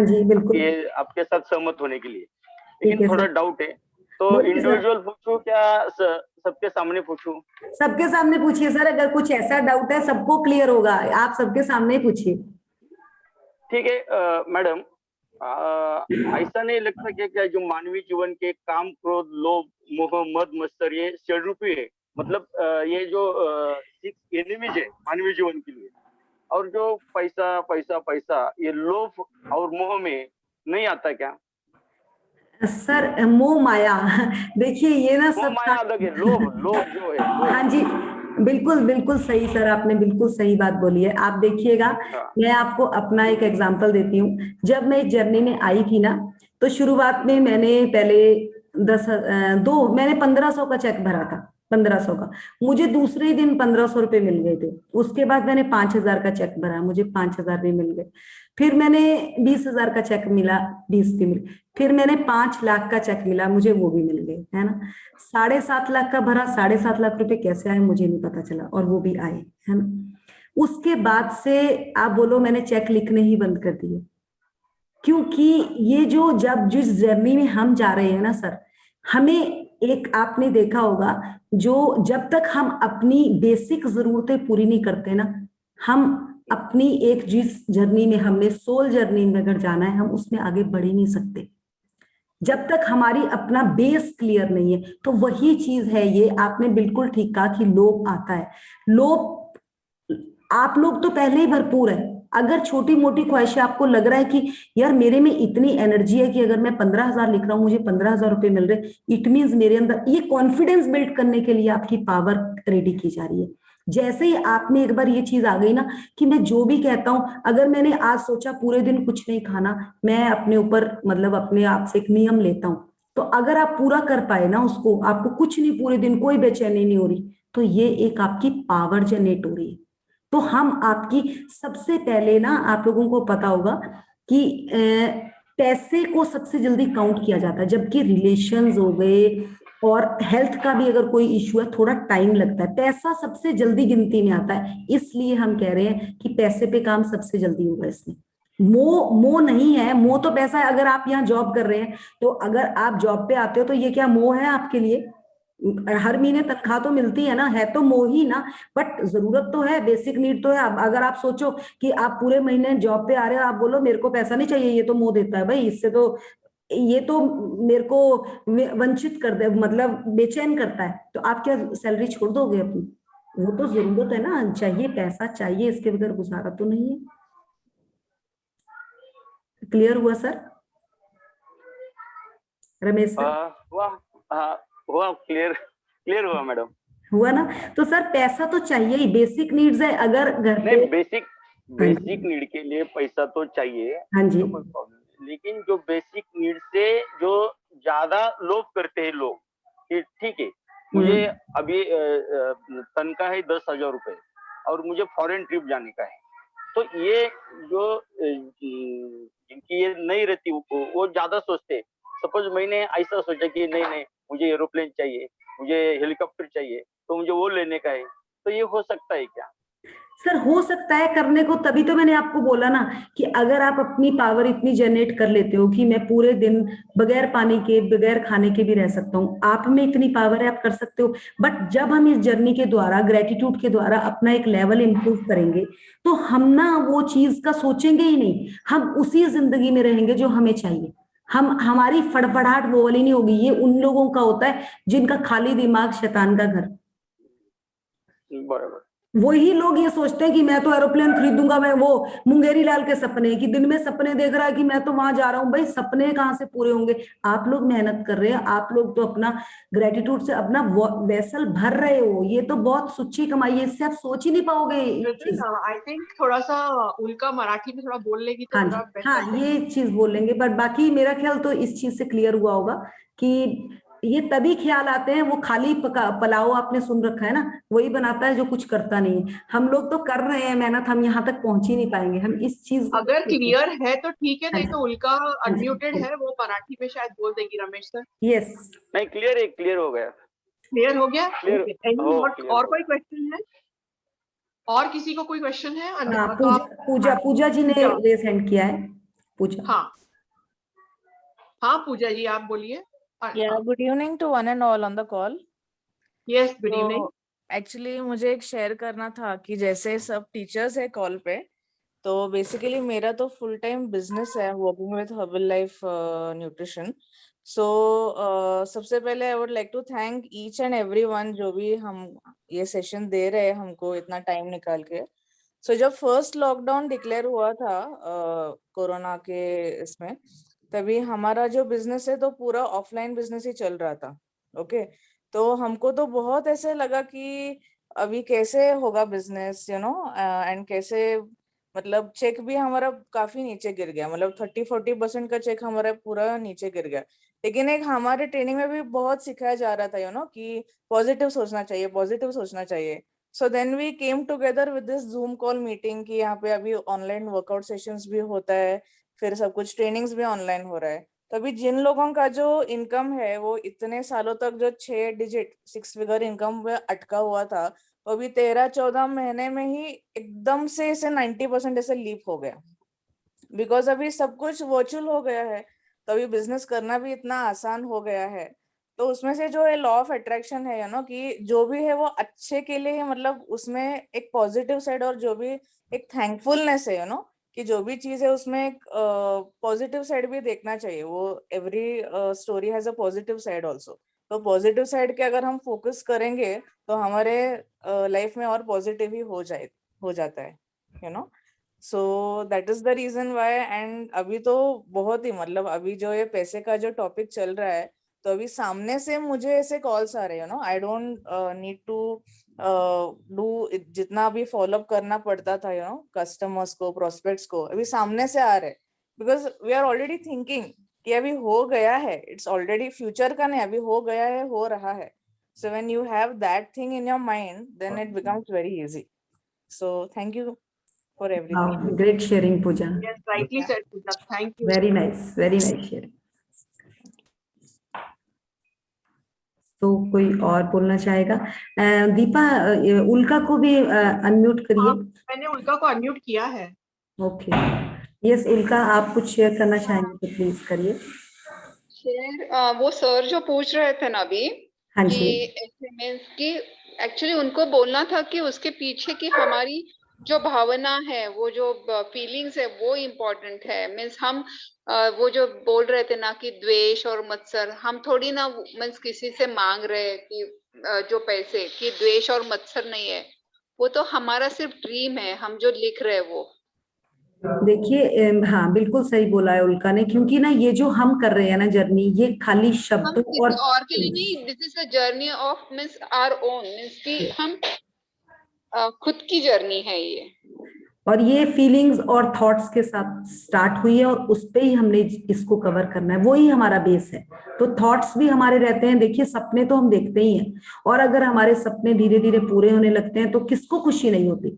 जी बिल्कुल, आपके साथ सहमत होने के लिए, लेकिन थोड़ा डाउट है, तो इंडिविजुअल पूछूं क्या सबके सामने पूछूं? सबके सामने पूछिए सर, अगर कुछ ऐसा डाउट है सबको क्लियर होगा, आप सबके सामने पूछिए। ठीक है। मैडम ऐसा नहीं लगता क्या जो मानवीय जीवन के काम, क्रोध, लोभ, मोह, मद, मत्सर ये षड्रूपी है, मतलब ये जो 6 एनिमीज है मानवीय जीवन के लिए, और जो पैसा पैसा पैसा ये लोभ और मोह में नहीं आता क्या? सर मोह माया देखिए ये ना सब माया अलग है, लोभ जो है हाँ जी बिल्कुल बिल्कुल सही सर, आपने बिल्कुल सही बात बोली है। आप देखिएगा, मैं आपको अपना एक एग्जांपल देती हूँ। जब मैं इस जर्नी में आई थी ना, तो शुरुआत में मैंने पहले मैंने 1500 का चेक भरा था, 1500 का। मुझे दूसरे दिन 1500 रुपए मिल गए थे। उसके बाद मैंने 5000 का चेक भरा, मुझे 5000 भी मिल गए। फिर मैंने 20,000 का चेक मिला, 20 भी मिले। फिर मैंने 5 लाख का चेक मिला, मुझे वो भी मिल गए, है ना। 7.5 लाख का भरा, 7.5 लाख रुपए कैसे आए मुझे नहीं पता चला, और वो भी आए, है ना। उसके बाद से आप बोलो मैंने चेक लिखने ही बंद कर दिए, क्योंकि ये जो जब जिस जर्नी में हम जा रहे हैं ना सर, हमें एक आपने देखा होगा, जो जब तक हम अपनी बेसिक जरूरतें पूरी नहीं करते ना, हम अपनी एक जिस जर्नी में हमने सोल जर्नी में अगर जाना है, हम उसमें आगे बढ़ ही नहीं सकते जब तक हमारी अपना बेस क्लियर नहीं है। तो वही चीज है ये, आपने बिल्कुल ठीक कहा कि लोभ आता है। लोभ आप लोग तो पहले ही भरपूर है। अगर छोटी मोटी ख्वाहिशें आपको लग रहा है कि यार मेरे में इतनी एनर्जी है कि अगर मैं 15,000 लिख रहा हूं मुझे 15,000 रुपए मिल रहे, इट मीन्स मेरे अंदर ये कॉन्फिडेंस बिल्ड करने के लिए आपकी पावर रेडी की जा रही है। जैसे ही आप में एक बार ये चीज आ गई ना कि मैं जो भी कहता हूं, अगर मैंने आज सोचा पूरे दिन कुछ नहीं खाना, मैं अपने ऊपर मतलब अपने आप से एक नियम लेता हूं, तो अगर आप पूरा कर पाए ना उसको, आपको कुछ नहीं, पूरे दिन कोई बेचैनी नहीं हो रही, तो ये एक आपकी पावर जनरेट हो रही है। तो हम आपकी सबसे पहले ना, आप लोगों को पता होगा कि पैसे को सबसे जल्दी काउंट किया जाता है, जबकि रिलेशंस हो गए और हेल्थ का भी अगर कोई इश्यू है थोड़ा टाइम लगता है, पैसा सबसे जल्दी गिनती में आता है। इसलिए हम कह रहे हैं कि पैसे पे काम सबसे जल्दी होगा। इसमें मोह नहीं है, मोह तो पैसा है। अगर आप यहाँ जॉब कर रहे हैं, तो अगर आप जॉब पे आते हो तो ये क्या मोह है आपके लिए? हर महीने तनख्वाह तो मिलती है ना, है तो मोह ही ना, बट जरूरत तो है, बेसिक नीड तो है। अगर आप सोचो कि आप पूरे महीने जॉब पे आ रहे हो, आप बोलो मेरे को पैसा नहीं चाहिए, ये तो मोह देता है भाई, इससे तो ये तो मेरे को वंचित कर दे, मतलब बेचैन करता है, तो आप क्या सैलरी छोड़ दोगे अपनी? वो तो जरूरत है ना, चाहिए, पैसा चाहिए, इसके बगैर गुजारा तो नहीं है। क्लियर हुआ सर? रमेश सर? हुआ क्लियर हुआ मैडम। हुआ ना? तो सर पैसा तो चाहिए ही, बेसिक नीड्स है। अगर घर पे नहीं, बेसिक नीड के लिए पैसा तो चाहिए, हाँ जी, तो कोई प्रॉब्लम नहीं, लेकिन जो बेसिक नीड से जो ज्यादा लोभ करते हैं लोग कि ठीक है मुझे अभी तनख्वाह है 10,000 रुपए और मुझे फॉरेन ट्रिप जाने का है, तो ये जो जिनकी ये नहीं रहती वो ज्यादा सोचते। सपोज मैंने ऐसा सोचा कि नहीं मुझे एरोप्लेन चाहिए, मुझे हेलीकॉप्टर चाहिए, तो मुझे वो लेने का है, तो ये हो सकता है क्या? सर हो सकता है करने को, तभी तो मैंने आपको बोला ना कि अगर आप अपनी पावर इतनी जनरेट कर लेते हो कि मैं पूरे दिन बगैर पानी के बगैर खाने के भी रह सकता हूँ, आप में इतनी पावर है, आप कर सकते हो। बट जब हम इस जर्नी के द्वारा, ग्रेटिट्यूड के द्वारा अपना एक लेवल इंप्रूव करेंगे, तो हम ना वो चीज का सोचेंगे ही नहीं, हम उसी जिंदगी में रहेंगे जो हमें चाहिए। हमारी फड़फड़ाहट वो वाली नहीं होगी। ये उन लोगों का होता है जिनका खाली दिमाग शैतान का घर। बराबर। वही लोग ये सोचते हैं कि मैं तो एरोप्लेन खरीदूंगा। मैं वो मुंगेरी लाल के सपने कि दिन में सपने देख रहा है कि मैं तो वहां जा रहा हूं। भाई सपने कहाँ से पूरे होंगे? आप लोग मेहनत कर रहे हैं, आप लोग तो अपना ग्रेटिट्यूड से अपना वेसल भर रहे हो। ये तो बहुत सुच्ची कमाई है, इससे आप सोच ही नहीं पाओगे ये चीज। आई थिंक थोड़ा सा उनका मराठी में थोड़ा बोल लेगी तो हाँ थोड़ा जी, बेटर हाँ है। ये चीज बोलेंगे, बट बाकी मेरा ख्याल तो इस चीज से क्लियर हुआ होगा कि ये तभी ख्याल आते हैं, वो खाली पलाओ आपने सुन रखा है ना, वही बनाता है जो कुछ करता नहीं है। हम लोग तो कर रहे हैं मेहनत, हम यहाँ तक पहुंच ही नहीं पाएंगे। हम इस चीज को अगर क्लियर है तो ठीक है, हाँ नहीं जी, तो उनका हाँ अनम्यूटेड जी, है, वो मराठी में शायद बोल देगी। Ramesh sir yes. नहीं, क्लियर हो गया। क्लियर हो गया? क्लियर ओके, एनी हो और गया। कोई क्वेश्चन है? और किसी को कोई क्वेश्चन है? हाँ, तो आप पूजा जी ने पूजा, रेस हैंड किया है। पूजा, हाँ हाँ पूजा जी आप बोलिए। Yeah, good evening to one and all on the call. Yes good evening. तो एक्चुअली मुझे एक शेयर करना था कि जैसे सब टीचर्स है कॉल पे, तो बेसिकली मेरा तो फुल टाइम बिजनेस है working with Herbalife nutrition. So सबसे पहले I would like to thank each and everyone जो भी हम ये सेशन दे रहे हैं हमको इतना टाइम निकाल के। सो जब फर्स्ट लॉकडाउन डिक्लेयर हुआ था कोरोना के इसमें, तभी हमारा जो बिजनेस है तो पूरा ऑफलाइन बिजनेस ही चल रहा था। ओके, तो हमको तो बहुत ऐसे लगा कि अभी कैसे होगा बिजनेस, यू नो, एंड कैसे, मतलब चेक भी हमारा काफी नीचे गिर गया, मतलब 30-40% का चेक हमारा पूरा नीचे गिर गया। लेकिन एक हमारे ट्रेनिंग में भी बहुत सिखाया जा रहा था, यू नो, कि पॉजिटिव सोचना चाहिए, पॉजिटिव सोचना चाहिए। So then we came together with this Zoom call meeting कि यहाँ पे अभी ऑनलाइन वर्कआउट सेशंस भी होता है, फिर सब कुछ ट्रेनिंग्स भी ऑनलाइन हो रहा है। तभी जिन लोगों का जो इनकम है वो इतने सालों तक जो 6 डिजिट 6 फिगर इनकम में अटका हुआ था, तो अभी 13-14 महीने में ही एकदम से इसे 90% ऐसे लीप हो गया। बिकॉज अभी सब कुछ वर्चुअल हो गया है, तो अभी बिजनेस करना भी इतना आसान हो गया है। तो उसमें से जो लॉ ऑफ अट्रैक्शन है, यू नो, कि जो भी है वो अच्छे के लिए है, मतलब उसमें एक पॉजिटिव साइड और जो भी एक थैंकफुलनेस है, यू नो, कि जो भी चीज है उसमें एक पॉजिटिव साइड भी देखना चाहिए। वो every story has a positive side also. तो पॉजिटिव साइड के अगर हम फोकस करेंगे तो हमारे लाइफ में और पॉजिटिव ही हो जाता है, you know. So that is the reason why. And अभी तो बहुत ही, मतलब अभी जो ये पैसे का जो टॉपिक चल रहा है, तो अभी सामने से मुझे ऐसे कॉल्स आ रहे हैं, you know, I don't need to do जितना भी फॉलोअप करना पड़ता था, यू नो, कस्टमर्स को, प्रोस्पेक्ट्स को, अभी सामने से आ रहे, because we are already thinking कि अभी हो गया है, इट्स ऑलरेडी फ्यूचर का नहीं, अभी हो गया है, हो रहा है। So when you have that thing in your mind, then it becomes very easy. So thank you for everything. Great sharing Pooja, yes rightly said Pooja, thank you. Very nice sharing. तो कोई और बोलना चाहेगा? दीपा, उल्का को भी अनम्यूट करिए। मैंने उल्का को अनम्यूट किया है। ओके, यस उल्का, आप कुछ शेयर करना चाहेंगे तो प्लीज करिए। शेयर वो सर जो पूछ रहे थे ना अभी हाँ कि जी, एग्रीमेंट्स की, एक्चुअली उनको बोलना था कि उसके पीछे की हमारी जो भावना है, वो जो फीलिंग्स है वो इम्पोर्टेंट है। मीन्स हम वो जो बोल रहे थे ना कि द्वेष और मत्सर, हम थोड़ी ना मीन्स किसी से मांग रहे हैं कि जो पैसे की द्वेष और मत्सर नहीं है, वो तो हमारा सिर्फ ड्रीम है, हम जो लिख रहे हैं वो। देखिए हाँ बिल्कुल सही बोला है उल्का ने, क्योंकि ना ये जो हम कर रहे हैं ना जर्नी, ये खाली हम शब्दों और किसी और के लिए नहीं, this is a journey of means our own, means कि हम खुद की जर्नी है ये। और ये फीलिंग्स और थॉट्स के साथ स्टार्ट हुई है, और उस पे ही हमने इसको कवर करना है, वो ही हमारा बेस है। तो थॉट्स भी हमारे रहते हैं, देखिए सपने तो हम देखते ही हैं, और अगर हमारे सपने धीरे धीरे पूरे होने लगते हैं तो किसको खुशी नहीं होती,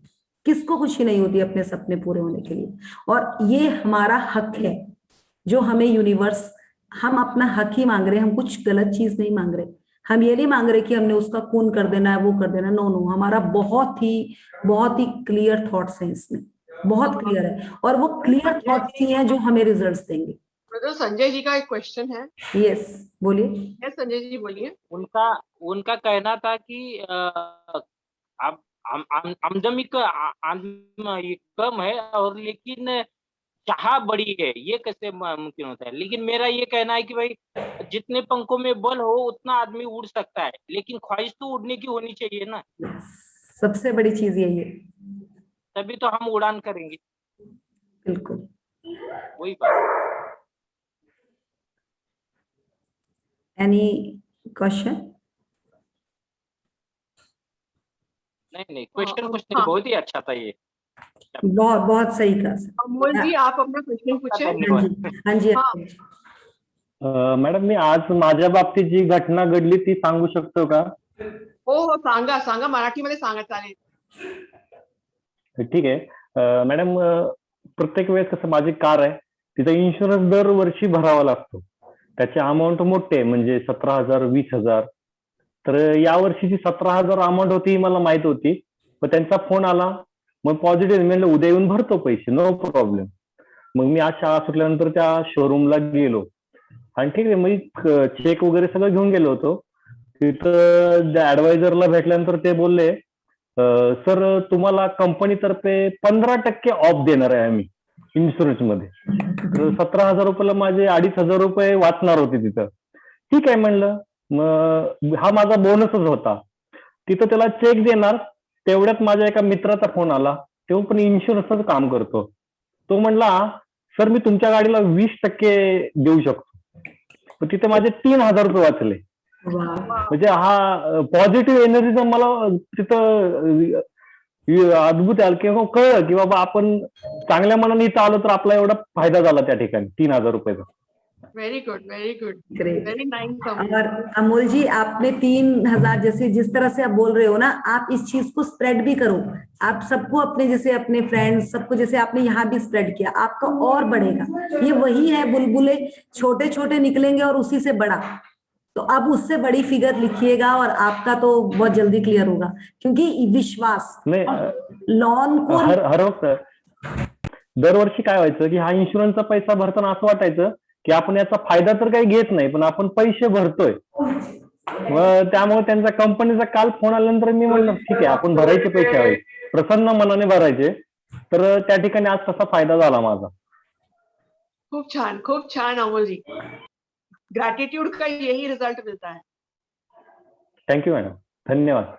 किसको खुशी नहीं होती अपने सपने पूरे होने के लिए। और ये हमारा हक है जो हमें यूनिवर्स, हम अपना हक ही मांग रहे हैं, हम कुछ गलत चीज नहीं मांग रहे। हम ये नहीं मांग रहे कि हमने उसका खून कर देना है, वो कर देना, नो नो, हमारा बहुत ही क्लियर थॉट्स हैं इसमें, बहुत क्लियर है, और वो क्लियर थॉट्स ही हैं जो हमें रिजल्ट्स देंगे। तो संजय जी का एक क्वेश्चन है। यस बोलिए। यस संजय जी बोलिए। उनका उनका कहना था कि अब आमदनी का ये कम है और लेकिन चाह बड़ी है, ये कैसे मुमकिन होता है? लेकिन मेरा ये कहना है कि भाई जितने पंखों में बल हो उतना आदमी उड़ सकता है, लेकिन ख्वाहिश तो उड़ने की होनी चाहिए ना, सबसे बड़ी चीज यही है। तभी तो हम उड़ान करेंगे। बिल्कुल। वही बात। Any question? नहीं क्वेश्चन हाँ। बहुत ही अच्छा था ये। बहुत बहुत सही कहा सर। अमोल जी आप अपना क्वेश्चन पूछे। हाँ जी हाँ जी हाँ जी। मॅडम मी आज माझ्या बाबतीत जी घटना घडली ती सांगू शकतो का? हो सांगा सांगा, मराठीमध्ये सांगा, चालेल. ठीक आहे मॅडम, प्रत्येक वेळेस कसं माझी कार आहे, तिचा इन्शुरन्स दरवर्षी भरावा लागतो. त्याची अमाऊंट मोठी आहे, म्हणजे 17,000 20,000. तर यावर्षीची 17,000 अमाऊंट होती मला माहित होती, पण त्यांचा फोन आला. मग पॉझिटिव्ह म्हणलं उद्या येऊन भरतो पैसे, नो प्रॉब्लेम. मग मी आज शाळा सुटल्यानंतर त्या शोरूमला गेलो आणि ठीक आहे मी चेक वगैरे सगळं घेऊन गेलो होतो. तिथं ऍडवायझरला भेटल्यानंतर ते बोलले, सर तुम्हाला कंपनीतर्फे 15% ऑफ देणार आहे आम्ही इन्शुरन्स मध्ये. तर 17,000 रुपयाला माझे 2,500 रुपये वाचणार होते तिथं. ठीक आहे म्हणलं, मग हा माझा बोनसच होता. तिथं त्याला चेक देणार, तेवढ्यात माझ्या एका मित्राचा फोन आला, तो पण इन्शुरन्सचं काम करतो. तो म्हणला, सर मी तुमच्या गाडीला 20% देऊ शकतो. तिथे माझे 3,000 रुपये वाचले. म्हणजे हा पॉझिटिव्ह एनर्जीचा मला तिथं अद्भुत आलं, किंवा कळलं की बाबा आपण चांगल्या मनाने इथं आलो तर आपला एवढा फायदा झाला त्या ठिकाणी 3,000 रुपयाचा. Very good great. Very nice. और अमोल जी आपने 3,000 जैसे जिस तरह से आप बोल रहे हो ना, आप इस चीज को स्प्रेड भी करो, आप सबको अपने जैसे अपने फ्रेंड्स सबको, जैसे आपने यहाँ भी स्प्रेड किया, आपका और बढ़ेगा। ये वही है, बुलबुले छोटे छोटे निकलेंगे और उसी से बड़ा। तो अब उससे बड़ी फिगर लिखिएगा और आपका तो बहुत जल्दी क्लियर होगा, क्योंकि विश्वास लॉन को हर वक्त दरवर्षी काय व्हायचं की हा इन्शुरन्सचा पैसा भरताना असं वाटायचं की आपण याचा फायदा तर काही घेत नाही, पण आपण पैसे भरतोय. मग त्यामुळे त्यांचा कंपनीचा काल फोन आल्यानंतर मी म्हणलं ठीक आहे आपण भरायचे पैसे हवे, प्रसन्न मनाने भरायचे. तर त्या ठिकाणी आज तसा फायदा झाला माझा. खूप छान अमोल जी, ग्रैटिट्यूड का यही रिजल्ट मिलता है। थँक्यू मॅडम, धन्यवाद.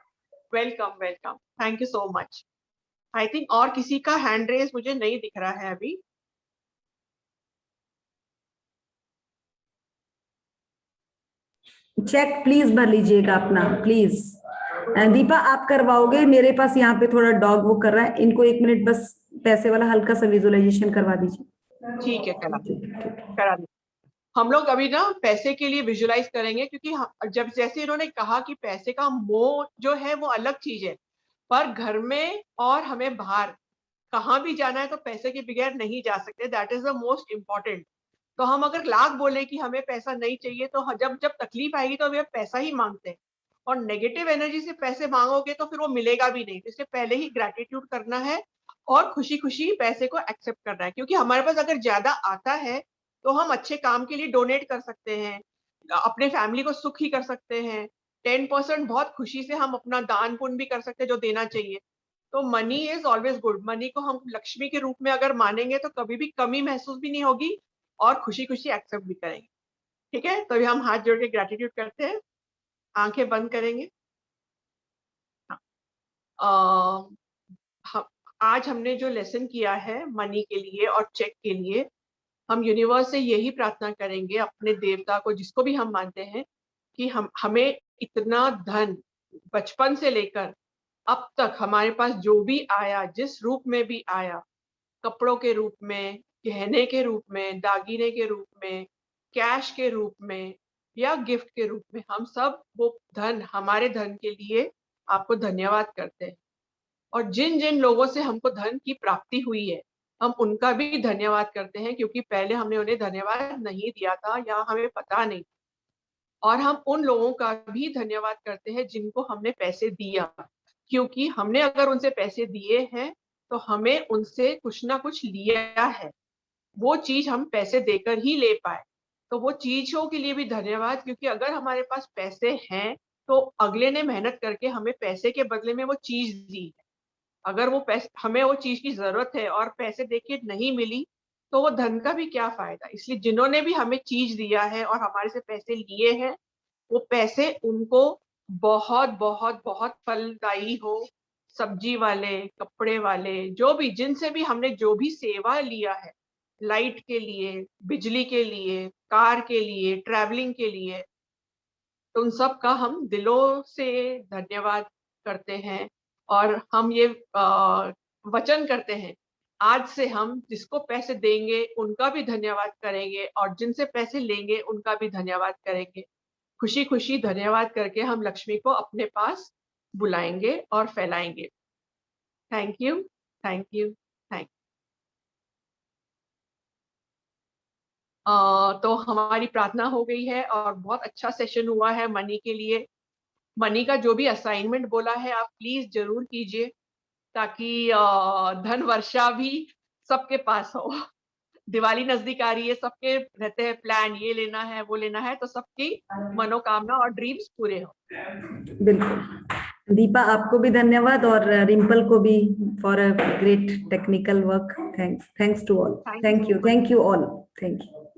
Welcome thank you so much. I think और किसी का हैंड रेस मुझे नहीं दिख रहा है अभी। चेक प्लीज भर लीजिएगा अपना प्लीज। दीपा आप करवाओगे? मेरे पास यहाँ पे थोड़ा डॉग वो कर रहा है, इनको 1 मिनट बस पैसे वाला हल्का सा विजुअलाइजेशन करवा दीजिए। ठीक है करा दी। हम लोग अभी ना पैसे के लिए विजुलाइज करेंगे, क्योंकि जब जैसे इन्होंने कहा कि पैसे का मोह जो है वो अलग चीज है, पर घर में और हमें बाहर कहाँ भी जाना है तो पैसे के बगैर नहीं जा सकते। That is the most important. तो हम अगर लाख बोले कि हमें पैसा नहीं चाहिए, तो जब जब तकलीफ आएगी तो हमें पैसा ही मांगते हैं, और नेगेटिव एनर्जी से पैसे मांगोगे तो फिर वो मिलेगा भी नहीं। इसलिए पहले ही ग्रैटिट्यूड करना है और खुशी खुशी पैसे को एक्सेप्ट करना है, क्योंकि हमारे पास अगर ज्यादा आता है तो हम अच्छे काम के लिए डोनेट कर सकते हैं, अपने फैमिली को सुखी कर सकते हैं। 10% बहुत खुशी से हम अपना दान पुण्य भी कर सकते हैं जो देना चाहिए। तो money is always good. Money को हम लक्ष्मी के रूप में अगर मानेंगे तो कभी भी कमी महसूस भी नहीं होगी, और खुशी खुशी एक्सेप्ट भी करेंगे। ठीक है, तो अभी हम हाथ जोड़ के ग्रैटिट्यूड करते हैं, आंखें बंद करेंगे। आज हमने जो लेसन किया है मनी के लिए और चेक के लिए, हम यूनिवर्स से यही प्रार्थना करेंगे, अपने देवता को, जिसको भी हम मानते हैं, कि हमें इतना धन बचपन से लेकर अब तक हमारे पास जो भी आया, जिस रूप में भी आया, कपड़ों के रूप में, गहने के रूप में, दागीने के रूप में, कैश के रूप में या गिफ्ट के रूप में, हम सब वो धन, हमारे धन के लिए आपको धन्यवाद करते हैं। और जिन जिन लोगों से हमको धन की प्राप्ति हुई है, हम उनका भी धन्यवाद करते हैं, क्योंकि पहले हमने उन्हें धन्यवाद नहीं दिया था या हमें पता नहीं। और हम उन लोगों का भी धन्यवाद करते हैं जिनको हमने पैसे दिया, क्योंकि हमने अगर उनसे पैसे दिए हैं तो हमें उनसे कुछ ना कुछ लिया है, वो चीज हम पैसे देकर ही ले पाए। तो वो चीजों के लिए भी धन्यवाद, क्योंकि अगर हमारे पास पैसे हैं तो अगले ने मेहनत करके हमें पैसे के बदले में वो चीज दी है। अगर वो पैसे, हमें वो चीज की जरूरत है और पैसे देके नहीं मिली, तो वो धन का भी क्या फायदा। इसलिए जिन्होंने भी हमें चीज दिया है और हमारे से पैसे लिए हैं, वो पैसे उनको बहुत बहुत बहुत फलदायी हो। सब्जी वाले, कपड़े वाले, जो भी, जिनसे भी हमने जो भी सेवा लिया है, लाइट के लिए, बिजली के लिए, कार के लिए, ट्रैवलिंग के लिए, तो उन सब का हम दिलों से धन्यवाद करते हैं। और हम ये वचन करते हैं, आज से हम जिसको पैसे देंगे उनका भी धन्यवाद करेंगे और जिनसे पैसे लेंगे उनका भी धन्यवाद करेंगे। खुशी खुशी धन्यवाद करके हम लक्ष्मी को अपने पास बुलाएंगे और फैलाएंगे। Thank you, thank you, thank you. तो हमारी प्रार्थना हो गई है और बहुत अच्छा सेशन हुआ है मनी के लिए। मनी का जो भी असाइनमेंट बोला है आप प्लीज जरूर कीजिए, ताकि धन वर्षा भी सबके पास हो। दिवाली नजदीक आ रही है, सबके रहते हैं प्लान, ये लेना है, वो लेना है, तो सबकी मनोकामना और ड्रीम्स पूरे हो। बिल्कुल। दीपा, आपको भी धन्यवाद और रिम्पल को भी for a great technical work. Thanks to all. Thank you all. Thank you.